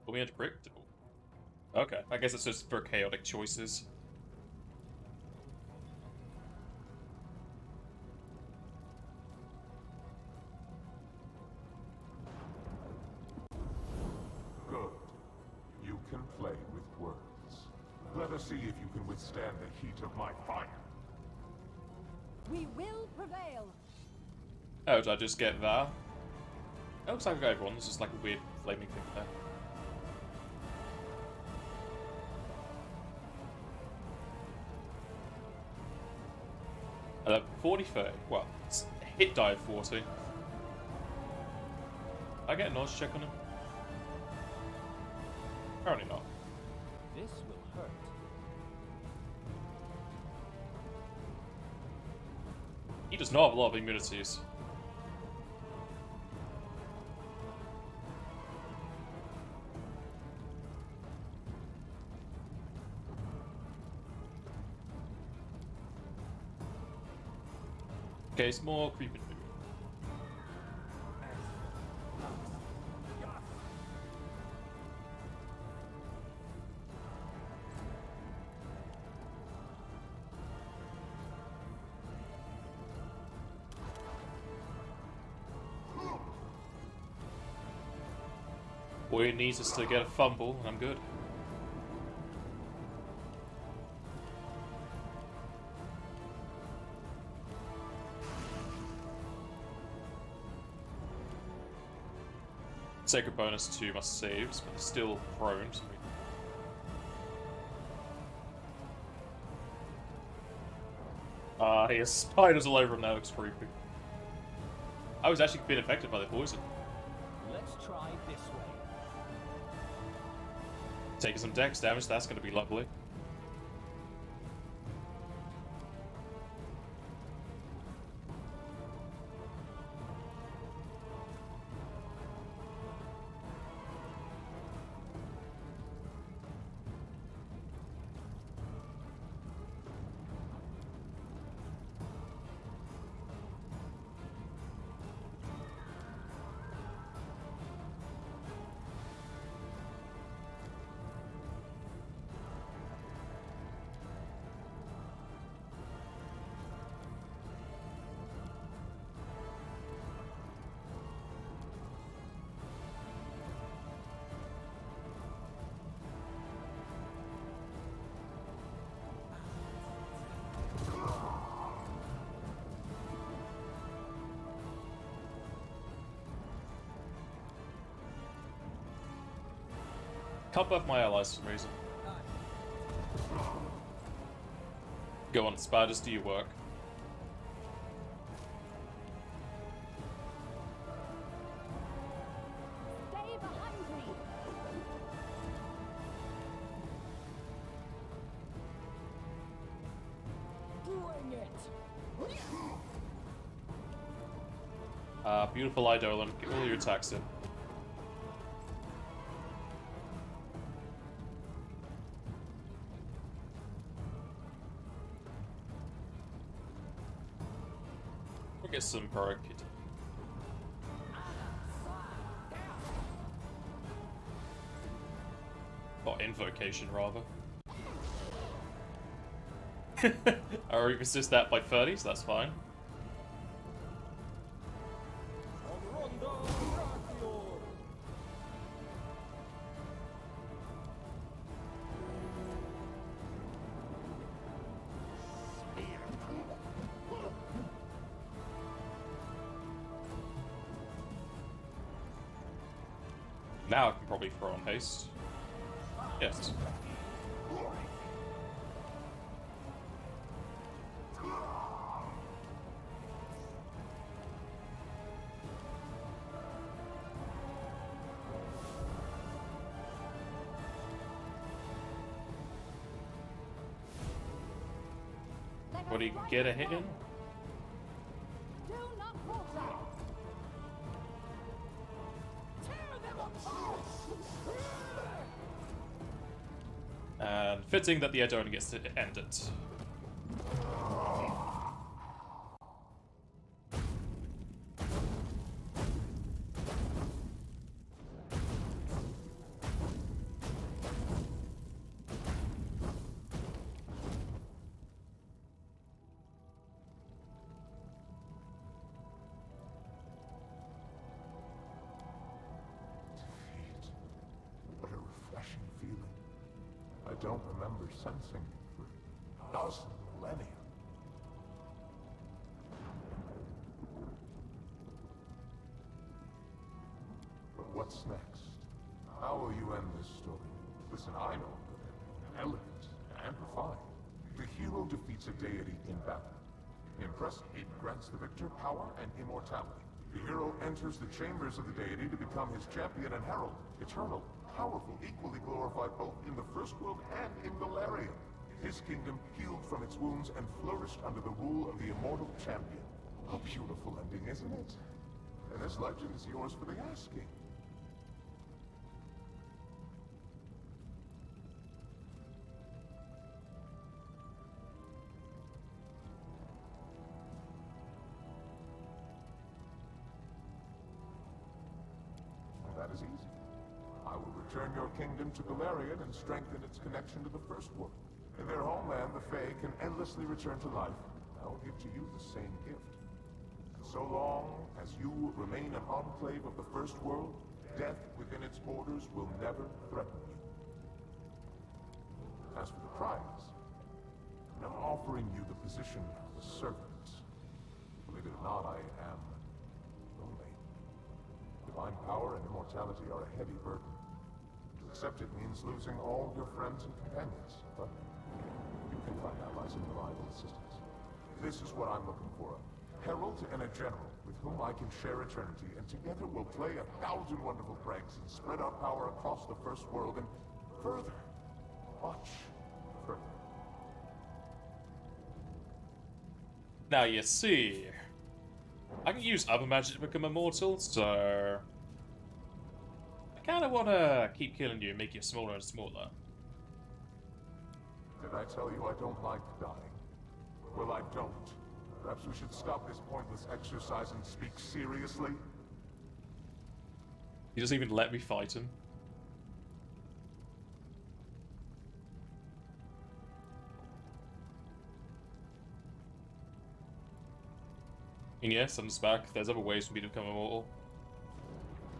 Put me into predictable. Okay, I guess it's just for chaotic choices. Good. You can play with words. Let us see if you can withstand the heat of my fire. We will prevail. Oh, did I just get that? It looks like I got everyone. There's just like a weird flaming thing there. Uh, 40-30. Well, it's a hit die of 40. I get a nose check on him? Apparently not. This will hurt. He does not have a lot of immunities. Okay, it's more creeping food. All it needs is to get a fumble, and I'm good. Sacred bonus to my saves, but still prone. So he has spiders all over him. That looks creepy. I was actually being affected by the poison. Let's try this way. Taking some dex damage, that's going to be lovely. Can't buff my allies for some reason. Go on, spiders, do your work. Beautiful Eidolon. Get all your attacks in. We'll get some productivity. Or invocation, rather. I already resist that by 30, so that's fine. Now I can probably throw on haste. Yes. What do you get a hit in? Do not falter. Tear them apart. And fitting that the Eidolon gets to end it. Defeat. What a refreshing feeling. I don't remember sensing it for a dozen millennia. But what's next? How will you end this story? Listen, I know good, elegant, and refined. The hero defeats a deity in battle. Impressive, it grants the victor power and immortality. The hero enters the chambers of the deity to become his champion and herald, eternal, powerful, equally glorified both in the first world and in Galarian. His kingdom healed from its wounds and flourished under the rule of the immortal champion. A beautiful ending, isn't it? And this legend is yours for the asking. That is easy. I will return your kingdom to Galarian and strengthen its connection to the First World. In their homeland, the Fae can endlessly return to life. I will give to you the same gift. And so long as you remain an enclave of the First World, death within its borders will never threaten you. As for the prize, I'm now offering you the position of a servant. Believe it or not, I am lonely. Divine power and immortality are a heavy burden. To accept it means losing all your friends and companions, but you can find allies and reliable assistance. This is what I'm looking for. A herald and a general with whom I can share eternity, and together we'll play 1,000 wonderful pranks and spread our power across the First World and further, much further. Now you see, I can use other magic to become immortal, so I kind of want to keep killing you and make you smaller and smaller. Did I tell you I don't like dying? Well, I don't. Perhaps we should stop this pointless exercise and speak seriously. He doesn't even let me fight him. And yes, I'm just back. There's other ways for me to become immortal.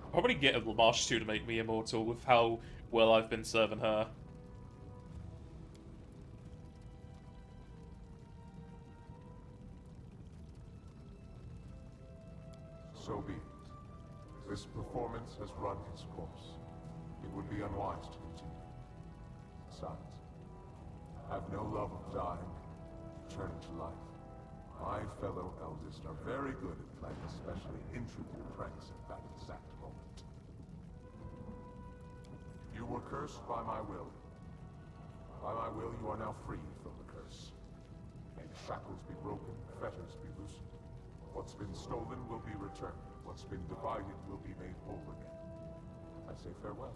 I'll probably get a Marsh 2 to make me immortal with how well I've been serving her. So be it. This performance has run its course. It would be unwise to continue. Besides, I have no love of dying, returning to life. My fellow eldest are very good at playing especially intricate pranks at that exact moment. You were cursed by my will. By my will, you are now free from the curse. May the shackles be broken, fetters be loosened. What's been stolen will be returned. What's been divided will be made whole again. I say farewell,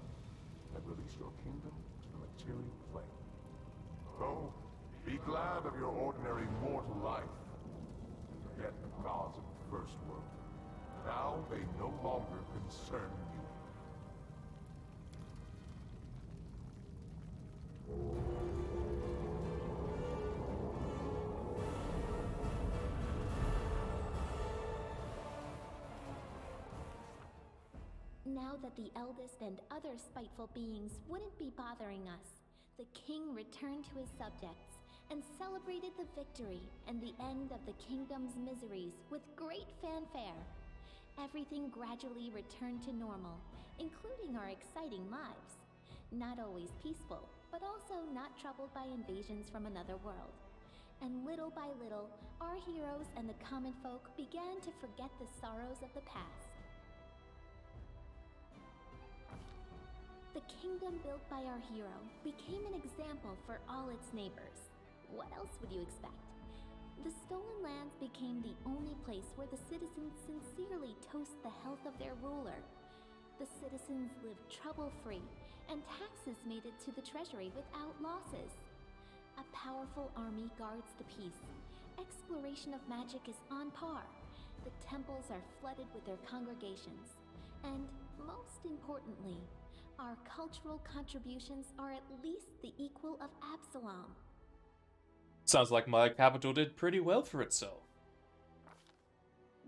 and release your kingdom to the material plane. Go, be glad of your ordinary mortal life, and forget the gods of the first world. Now they no longer concern you. Now that the eldest and other spiteful beings wouldn't be bothering us, the king returned to his subjects and celebrated the victory and the end of the kingdom's miseries with great fanfare. Everything gradually returned to normal, including our exciting lives. Not always peaceful, but also not troubled by invasions from another world. And little by little, our heroes and the common folk began to forget the sorrows of the past. The kingdom built by our hero became an example for all its neighbors. What else would you expect? The stolen lands became the only place where the citizens sincerely toast the health of their ruler. The citizens lived trouble-free, and taxes made it to the treasury without losses. A powerful army guards the peace. Exploration of magic is on par. The temples are flooded with their congregations. And, most importantly, our cultural contributions are at least the equal of Absalom. Sounds like my capital did pretty well for itself.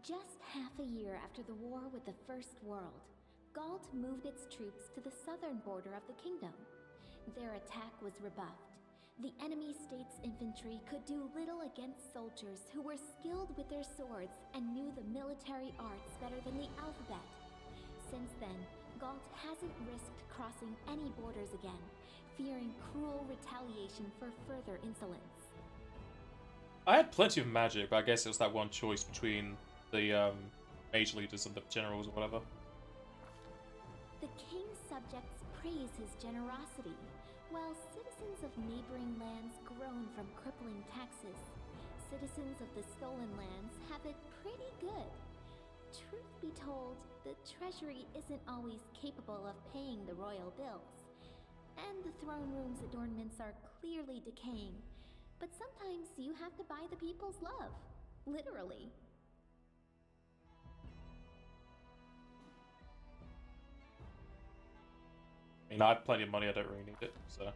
Just half a year after the war with the First World, Galt moved its troops to the southern border of the kingdom. Their attack was rebuffed. The enemy state's infantry could do little against soldiers who were skilled with their swords and knew the military arts better than the alphabet. Since then, Galt hasn't risked crossing any borders again, fearing cruel retaliation for further insolence. I had plenty of magic, but I guess it was that one choice between the mage leaders and the generals or whatever. The king's subjects praise his generosity, while citizens of neighboring lands groan from crippling taxes. Citizens of the stolen lands have it pretty good. Truth be told, the treasury isn't always capable of paying the royal bills. And the throne room's adornments are clearly decaying. But sometimes you have to buy the people's love. Literally. I mean, I have plenty of money, I don't really need it, so...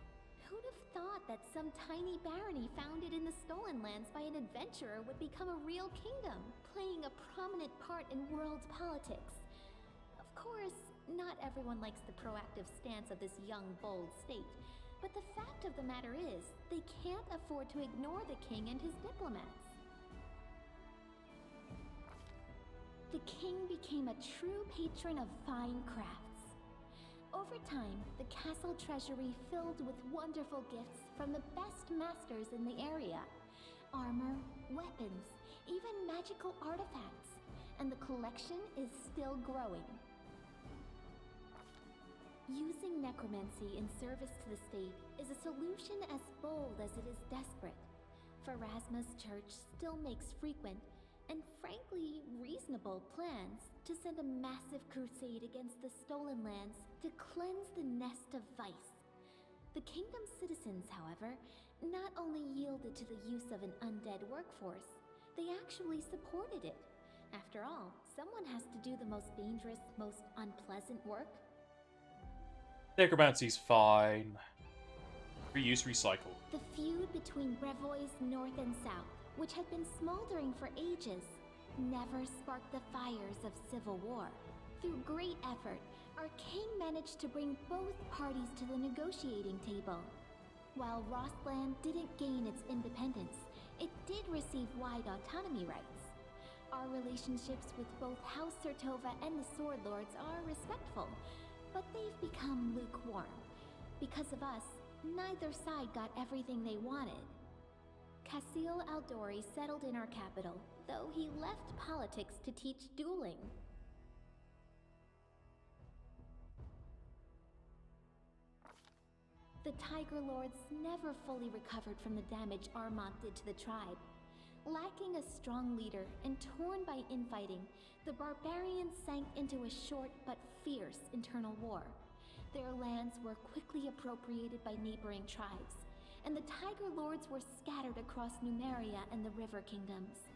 Who'd have thought that some tiny barony founded in the stolen lands by an adventurer would become a real kingdom, playing a prominent part in world politics? Of course, not everyone likes the proactive stance of this young, bold state, but the fact of the matter is, they can't afford to ignore the king and his diplomats. The king became a true patron of fine crafts. Over time, the castle treasury filled with wonderful gifts from the best masters in the area. Armor, weapons, even magical artifacts. And the collection is still growing. Using necromancy in service to the state is a solution as bold as it is desperate. Pharasma's church still makes frequent, and frankly reasonable plans to send a massive crusade against the stolen lands to cleanse the nest of vice. The kingdom's citizens, however, not only yielded to the use of an undead workforce, they actually supported it. After all, someone has to do the most dangerous, most unpleasant work. Necromancy's fine. Reuse, recycle. The feud between Brevois North and South, which had been smoldering for ages, never sparked the fires of civil war. Through great effort, our king managed to bring both parties to the negotiating table. While Rostland didn't gain its independence, it did receive wide autonomy rights. Our relationships with both House Sertova and the Sword Lords are respectful, but they've become lukewarm. Because of us, neither side got everything they wanted. Casil Aldori settled in our capital, though he left politics to teach dueling. The Tiger Lords never fully recovered from the damage Armont did to the tribe. Lacking a strong leader and torn by infighting, the barbarians sank into a short but fierce internal war. Their lands were quickly appropriated by neighboring tribes, and the Tiger Lords were scattered across Numeria and the River Kingdoms,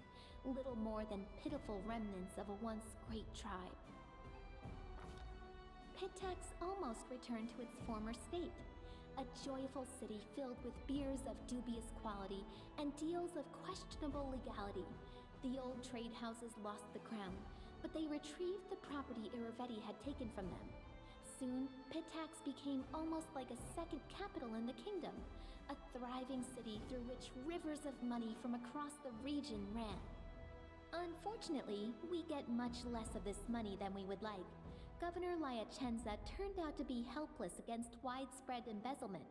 little more than pitiful remnants of a once great tribe. Pitax almost returned to its former state, a joyful city filled with beers of dubious quality and deals of questionable legality. The old trade houses lost the crown, but they retrieved the property Iravetti had taken from them. Soon, Pitax became almost like a second capital in the kingdom, a thriving city through which rivers of money from across the region ran. Unfortunately, we get much less of this money than we would like. Governor Liachenza turned out to be helpless against widespread embezzlement.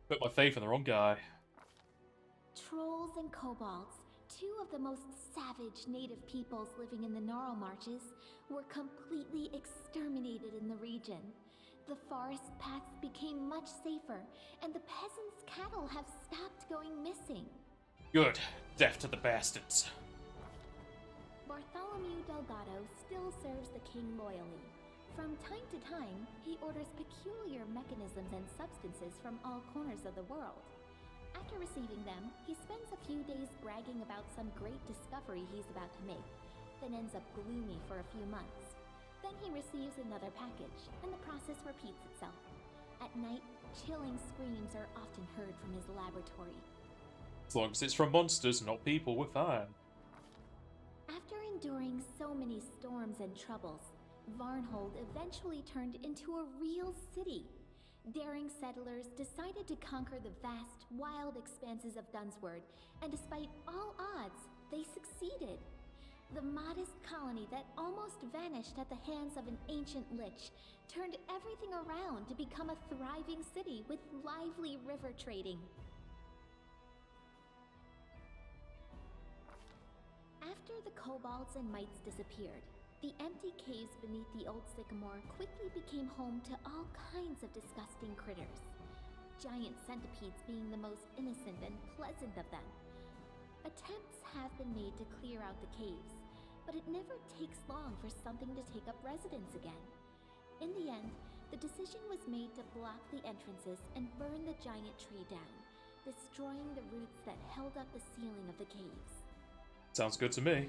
Put my faith in the wrong guy. Trolls and kobolds, two of the most savage native peoples living in the Gnarl Marches, were completely exterminated in the region. The forest paths became much safer, and the peasants' cattle have stopped going missing. Good. Death to the bastards. Bartholomew Delgado still serves the king loyally. From time to time, he orders peculiar mechanisms and substances from all corners of the world. After receiving them, he spends a few days bragging about some great discovery he's about to make, then ends up gloomy for a few months. Then he receives another package, and the process repeats itself. At night, chilling screams are often heard from his laboratory. As long as it's from monsters, not people, we're fine. After enduring so many storms and troubles, Varnhold eventually turned into a real city. Daring settlers decided to conquer the vast, wild expanses of Dunsword, and despite all odds, they succeeded. The modest colony that almost vanished at the hands of an ancient lich turned everything around to become a thriving city with lively river trading. After the kobolds and mites disappeared, the empty caves beneath the old sycamore quickly became home to all kinds of disgusting critters, giant centipedes being the most innocent and pleasant of them. Attempts have been made to clear out the caves, but it never takes long for something to take up residence again. In the end, the decision was made to block the entrances and burn the giant tree down, destroying the roots that held up the ceiling of the caves. Sounds good to me.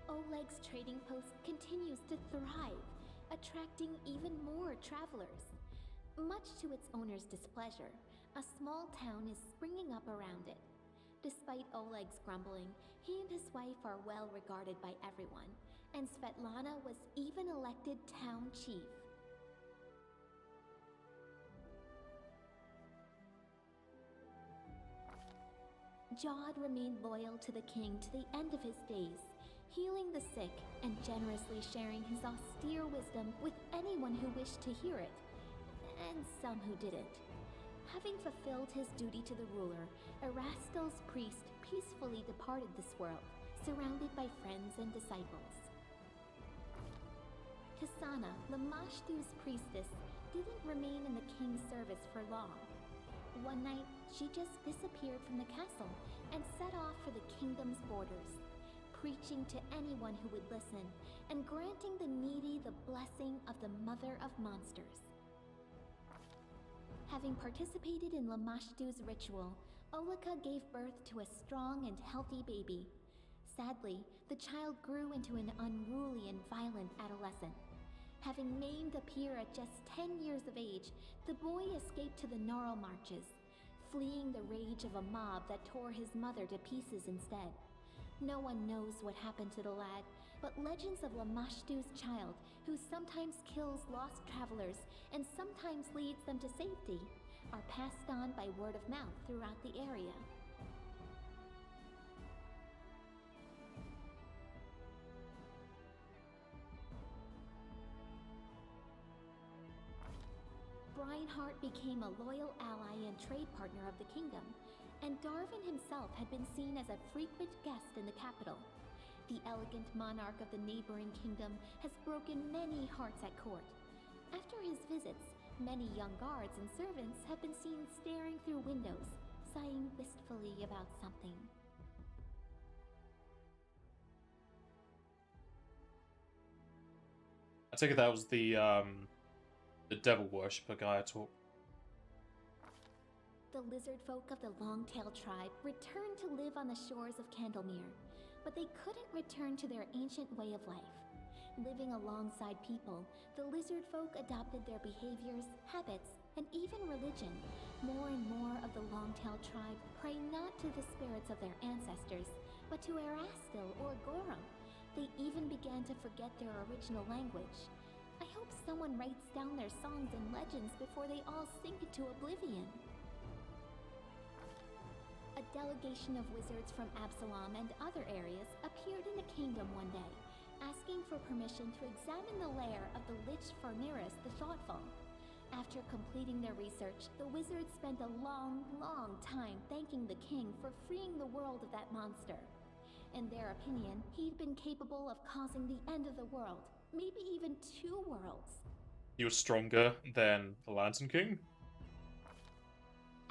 Oleg's trading post continues to thrive, attracting even more travelers. Much to its owner's displeasure, a small town is springing up around it. Despite Oleg's grumbling, he and his wife are well regarded by everyone, and Svetlana was even elected town chief. Jod remained loyal to the king to the end of his days, healing the sick and generously sharing his austere wisdom with anyone who wished to hear it, and some who didn't. Having fulfilled his duty to the ruler, Erastil's priest peacefully departed this world, surrounded by friends and disciples. Kasana, Lamashtu's priestess, didn't remain in the king's service for long. One night, she just disappeared from the castle and set off for the kingdom's borders, preaching to anyone who would listen and granting the needy the blessing of the Mother of Monsters. Having participated in Lamashtu's ritual, Olika gave birth to a strong and healthy baby. Sadly, the child grew into an unruly and violent adolescent. Having maimed a peer at just 10 years of age, the boy escaped to the Gnarl Marches, fleeing the rage of a mob that tore his mother to pieces instead. No one knows what happened to the lad, but legends of Lamashtu's child, who sometimes kills lost travelers and sometimes leads them to safety, are passed on by word of mouth throughout the area. Reinhardt became a loyal ally and trade partner of the kingdom, and Darwin himself had been seen as a frequent guest in the capital. The elegant monarch of the neighboring kingdom has broken many hearts at court. After his visits, Many young guards and servants have been seen staring through windows, sighing wistfully about something. I take it that was the devil worshipper guy I talked. The lizard folk of the Longtail tribe returned to live on the shores of Candlemere, but they couldn't return to their ancient way of life. Living alongside people, the lizard folk adopted their behaviors, habits, and even religion. More and more of the Longtail tribe pray not to the spirits of their ancestors, but to Erastil or Gorum. They even began to forget their original language. I hope someone writes down their songs and legends before they all sink into oblivion. A delegation of wizards from Absalom and other areas appeared in the kingdom one day, asking for permission to examine the lair of the Lich Farneris the Thoughtful. After completing their research, the wizards spent a long time thanking the king for freeing the world of that monster. In their opinion, he'd been capable of causing the end of the world, maybe even 2 worlds. He was stronger than the Lantern King?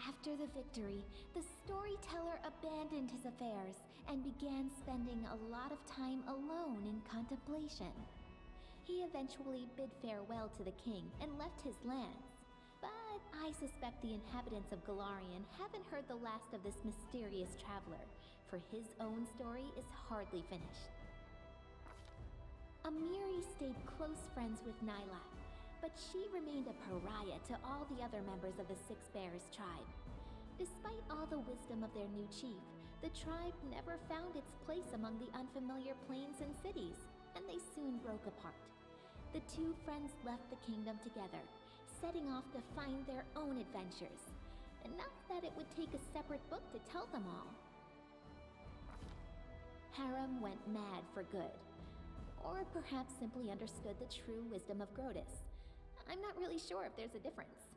After the victory, the storyteller abandoned his affairs and began spending a lot of time alone in contemplation. He eventually bid farewell to the king and left his lands. But I suspect the inhabitants of Golarion haven't heard the last of this mysterious traveler, for his own story is hardly finished. Amiri stayed close friends with Nylak, but she remained a pariah to all the other members of the Six Bears tribe. Despite all the wisdom of their new chief, the tribe never found its place among the unfamiliar plains and cities, and they soon broke apart. The 2 friends left the kingdom together, setting off to find their own adventures. And not that it would take a separate book to tell them all. Harem went mad for good. Or perhaps simply understood the true wisdom of Grotus. I'm not really sure if there's a difference.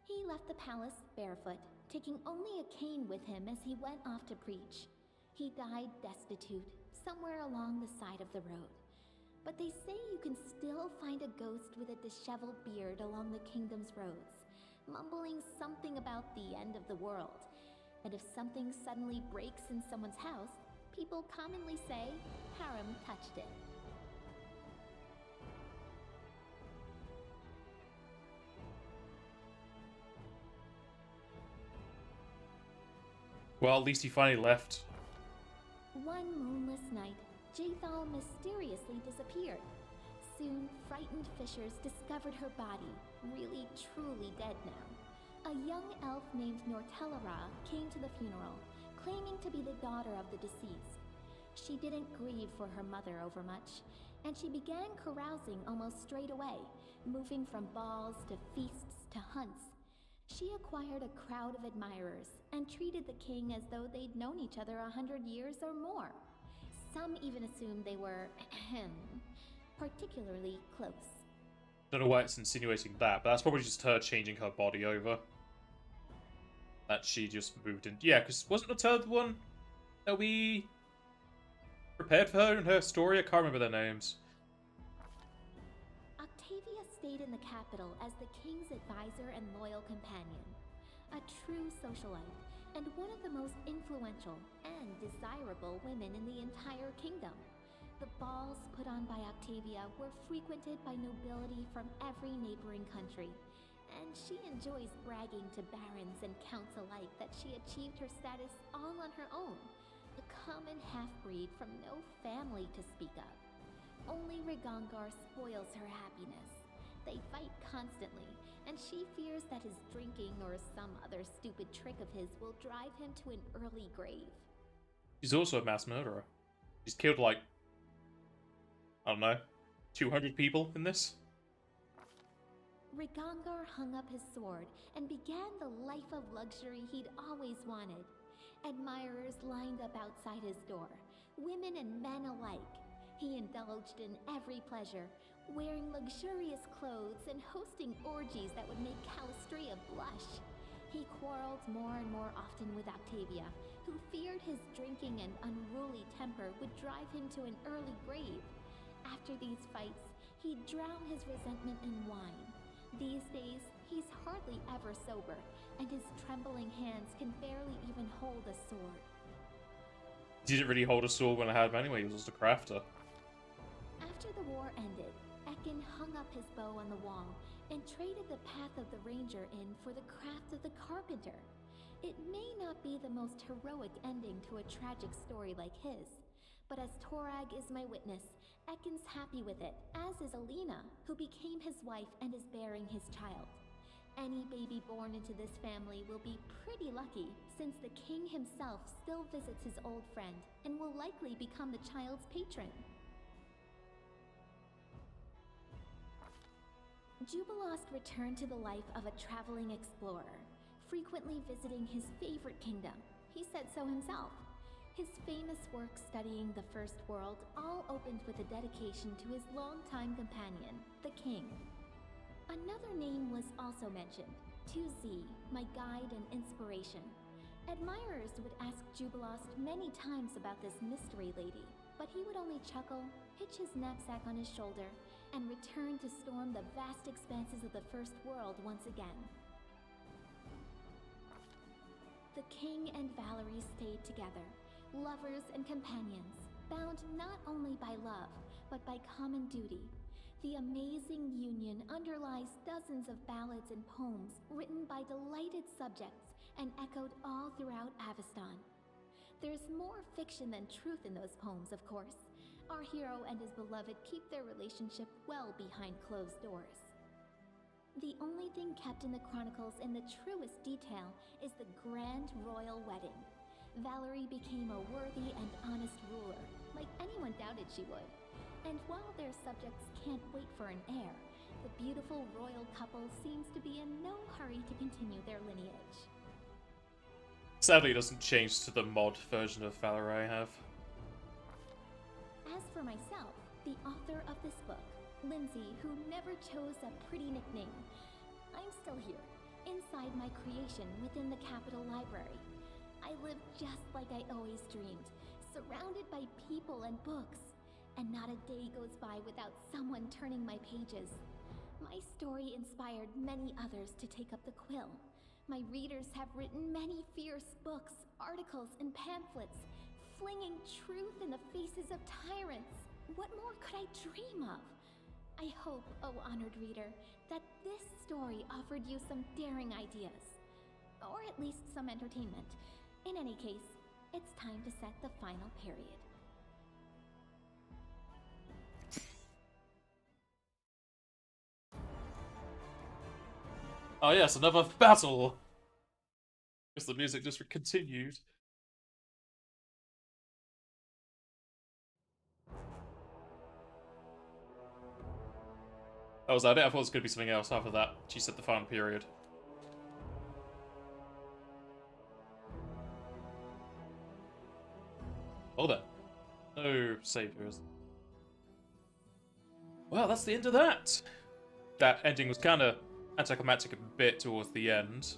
He left the palace barefoot, taking only a cane with him as he went off to preach. He died destitute, somewhere along the side of the road. But they say you can still find a ghost with a disheveled beard along the kingdom's roads, mumbling something about the end of the world. And if something suddenly breaks in someone's house, people commonly say, Harem touched it. Well, at least he finally left. One moonless night, Jaethal mysteriously disappeared. Soon, frightened fishers discovered her body, really truly dead now. A young elf named Nortellara came to the funeral, claiming to be the daughter of the deceased. She didn't grieve for her mother overmuch, and she began carousing almost straight away, moving from balls to feasts to hunts. She acquired a crowd of admirers and treated the king as though they'd known each other 100 years or more. Some even assumed they were, particularly close. Don't know why it's insinuating that, but that's probably just her changing her body over. That she just moved in. Yeah, because wasn't the third one that we prepared for her in her story? I can't remember their names. Octavia stayed in the capital as the king's advisor and loyal companion. A true socialite, and one of the most influential and desirable women in the entire kingdom. The balls put on by Octavia were frequented by nobility from every neighboring country, and she enjoys bragging to barons and counts alike that she achieved her status all on her own, a common half-breed from no family to speak of. Only Rigongar spoils her happiness. They fight constantly, and she fears that his drinking or some other stupid trick of his will drive him to an early grave. She's also a mass murderer. She's killed, like, I don't know, 200 people in this? Rigongar hung up his sword and began the life of luxury he'd always wanted. Admirers lined up outside his door, women and men alike. He indulged in every pleasure, wearing luxurious clothes and hosting orgies that would make Calistria blush. He quarreled more and more often with Octavia, who feared his drinking and unruly temper would drive him to an early grave. After these fights, he'd drown his resentment in wine. These days, He's hardly ever sober, and his trembling hands can barely even hold a sword. He didn't really hold a sword when I had him anyway, he was just a crafter. After the war ended, Ekin hung up his bow on the wall and traded the path of the ranger in for the craft of the carpenter. It may not be the most heroic ending to a tragic story like his, but as Torag is my witness, Ekin's happy with it, as is Alina, who became his wife and is bearing his child. Any baby born into this family will be pretty lucky, since the king himself still visits his old friend and will likely become the child's patron. Jubilost returned to the life of a traveling explorer, frequently visiting his favorite kingdom. He said so himself. His famous work studying the First World all opened with a dedication to his longtime companion, the king. Another name was also mentioned, 2Z, my guide and inspiration. Admirers would ask Jubilost many times about this mystery lady, but he would only chuckle, hitch his knapsack on his shoulder, and return to storm the vast expanses of the First World once again. The king and Valerie stayed together, lovers and companions, bound not only by love, but by common duty. The amazing union underlies dozens of ballads and poems written by delighted subjects and echoed all throughout Avestan. There's more fiction than truth in those poems, of course. Our hero and his beloved keep their relationship well behind closed doors. The only thing kept in the chronicles in the truest detail is the grand royal wedding. Valerie became a worthy and honest ruler, like anyone doubted she would. And while their subjects can't wait for an heir, the beautiful royal couple seems to be in no hurry to continue their lineage. Sadly, it doesn't change to the mod version of Valerie I have. As for myself, the author of this book, Lindsay, who never chose a pretty nickname, I'm still here, inside my creation within the Capitol Library. I live just like I always dreamed, surrounded by people and books. And not a day goes by without someone turning my pages. My story inspired many others to take up the quill. My readers have written many fierce books, articles, and pamphlets, flinging truth in the faces of tyrants. What more could I dream of? I hope, oh honored reader, that this story offered you some daring ideas. Or at least some entertainment. In any case, it's time to set the final period. Oh yes, another battle! Because the music just continued. That was that. I thought it was going to be something else after that. She said the final period. Oh then. No saviors. Well, that's the end of that. That ending was kind of anticlimactic a bit towards the end.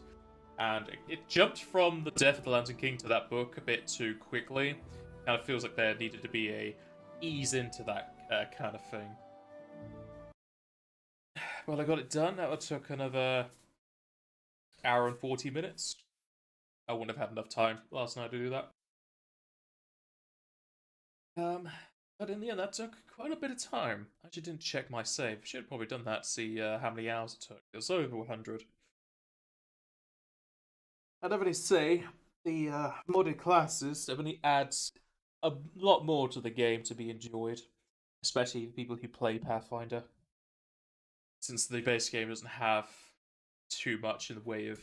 And it jumped from the death of the Lantern King to that book a bit too quickly. Kind of feels like there needed to be a ease into that kind of thing. Well, I got it done. That took another hour and 40 minutes. I wouldn't have had enough time last night to do that. But in the end, that took quite a bit of time. I actually didn't check my save. Should have probably done that to see how many hours it took. It was over 100. I'd definitely say the modded classes definitely adds a lot more to the game to be enjoyed, especially the people who play Pathfinder. Since the base game doesn't have too much in the way of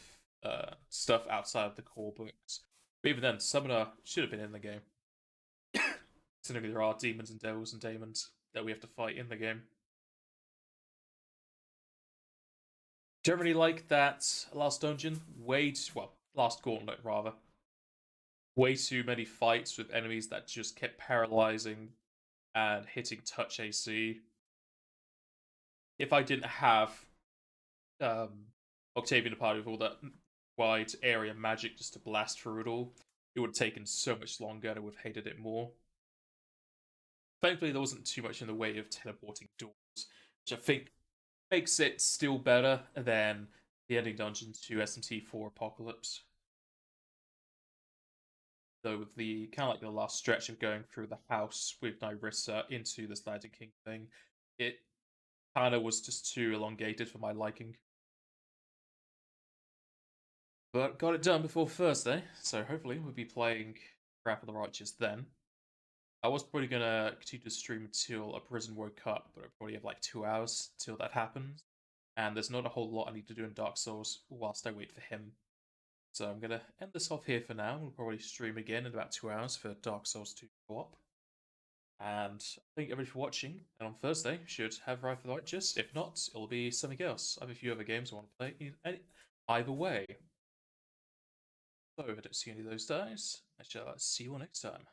stuff outside of the core books. But even then, Summoner should have been in the game. Considering there are demons and devils and daemons that we have to fight in the game. Generally like that last dungeon. Last gauntlet rather. Way too many fights with enemies that just kept paralyzing and hitting touch AC. If I didn't have Octavian the party with all that wide area magic just to blast through it all, it would have taken so much longer and I would have hated it more. Thankfully, there wasn't too much in the way of teleporting doors, which I think makes it still better than the ending dungeon to SMT4 Apocalypse. So with the kind of like the last stretch of going through the house with Nyrissa into this Landing King thing, it kind of was just too elongated for my liking. But got it done before Thursday, so hopefully we'll be playing Wrath of the Righteous then. I was probably gonna continue to stream until a prison woke up, but I probably have like 2 hours till that happens. And there's not a whole lot I need to do in Dark Souls whilst I wait for him. So I'm gonna end this off here for now. We'll probably stream again in about 2 hours for Dark Souls 2 co-op. And thank everybody for watching. And on Thursday, should have Wrath of the Righteous. If not, it'll be something else. I have a few other games I want to play. Either way. So if I don't see any of those guys, I shall see you all next time.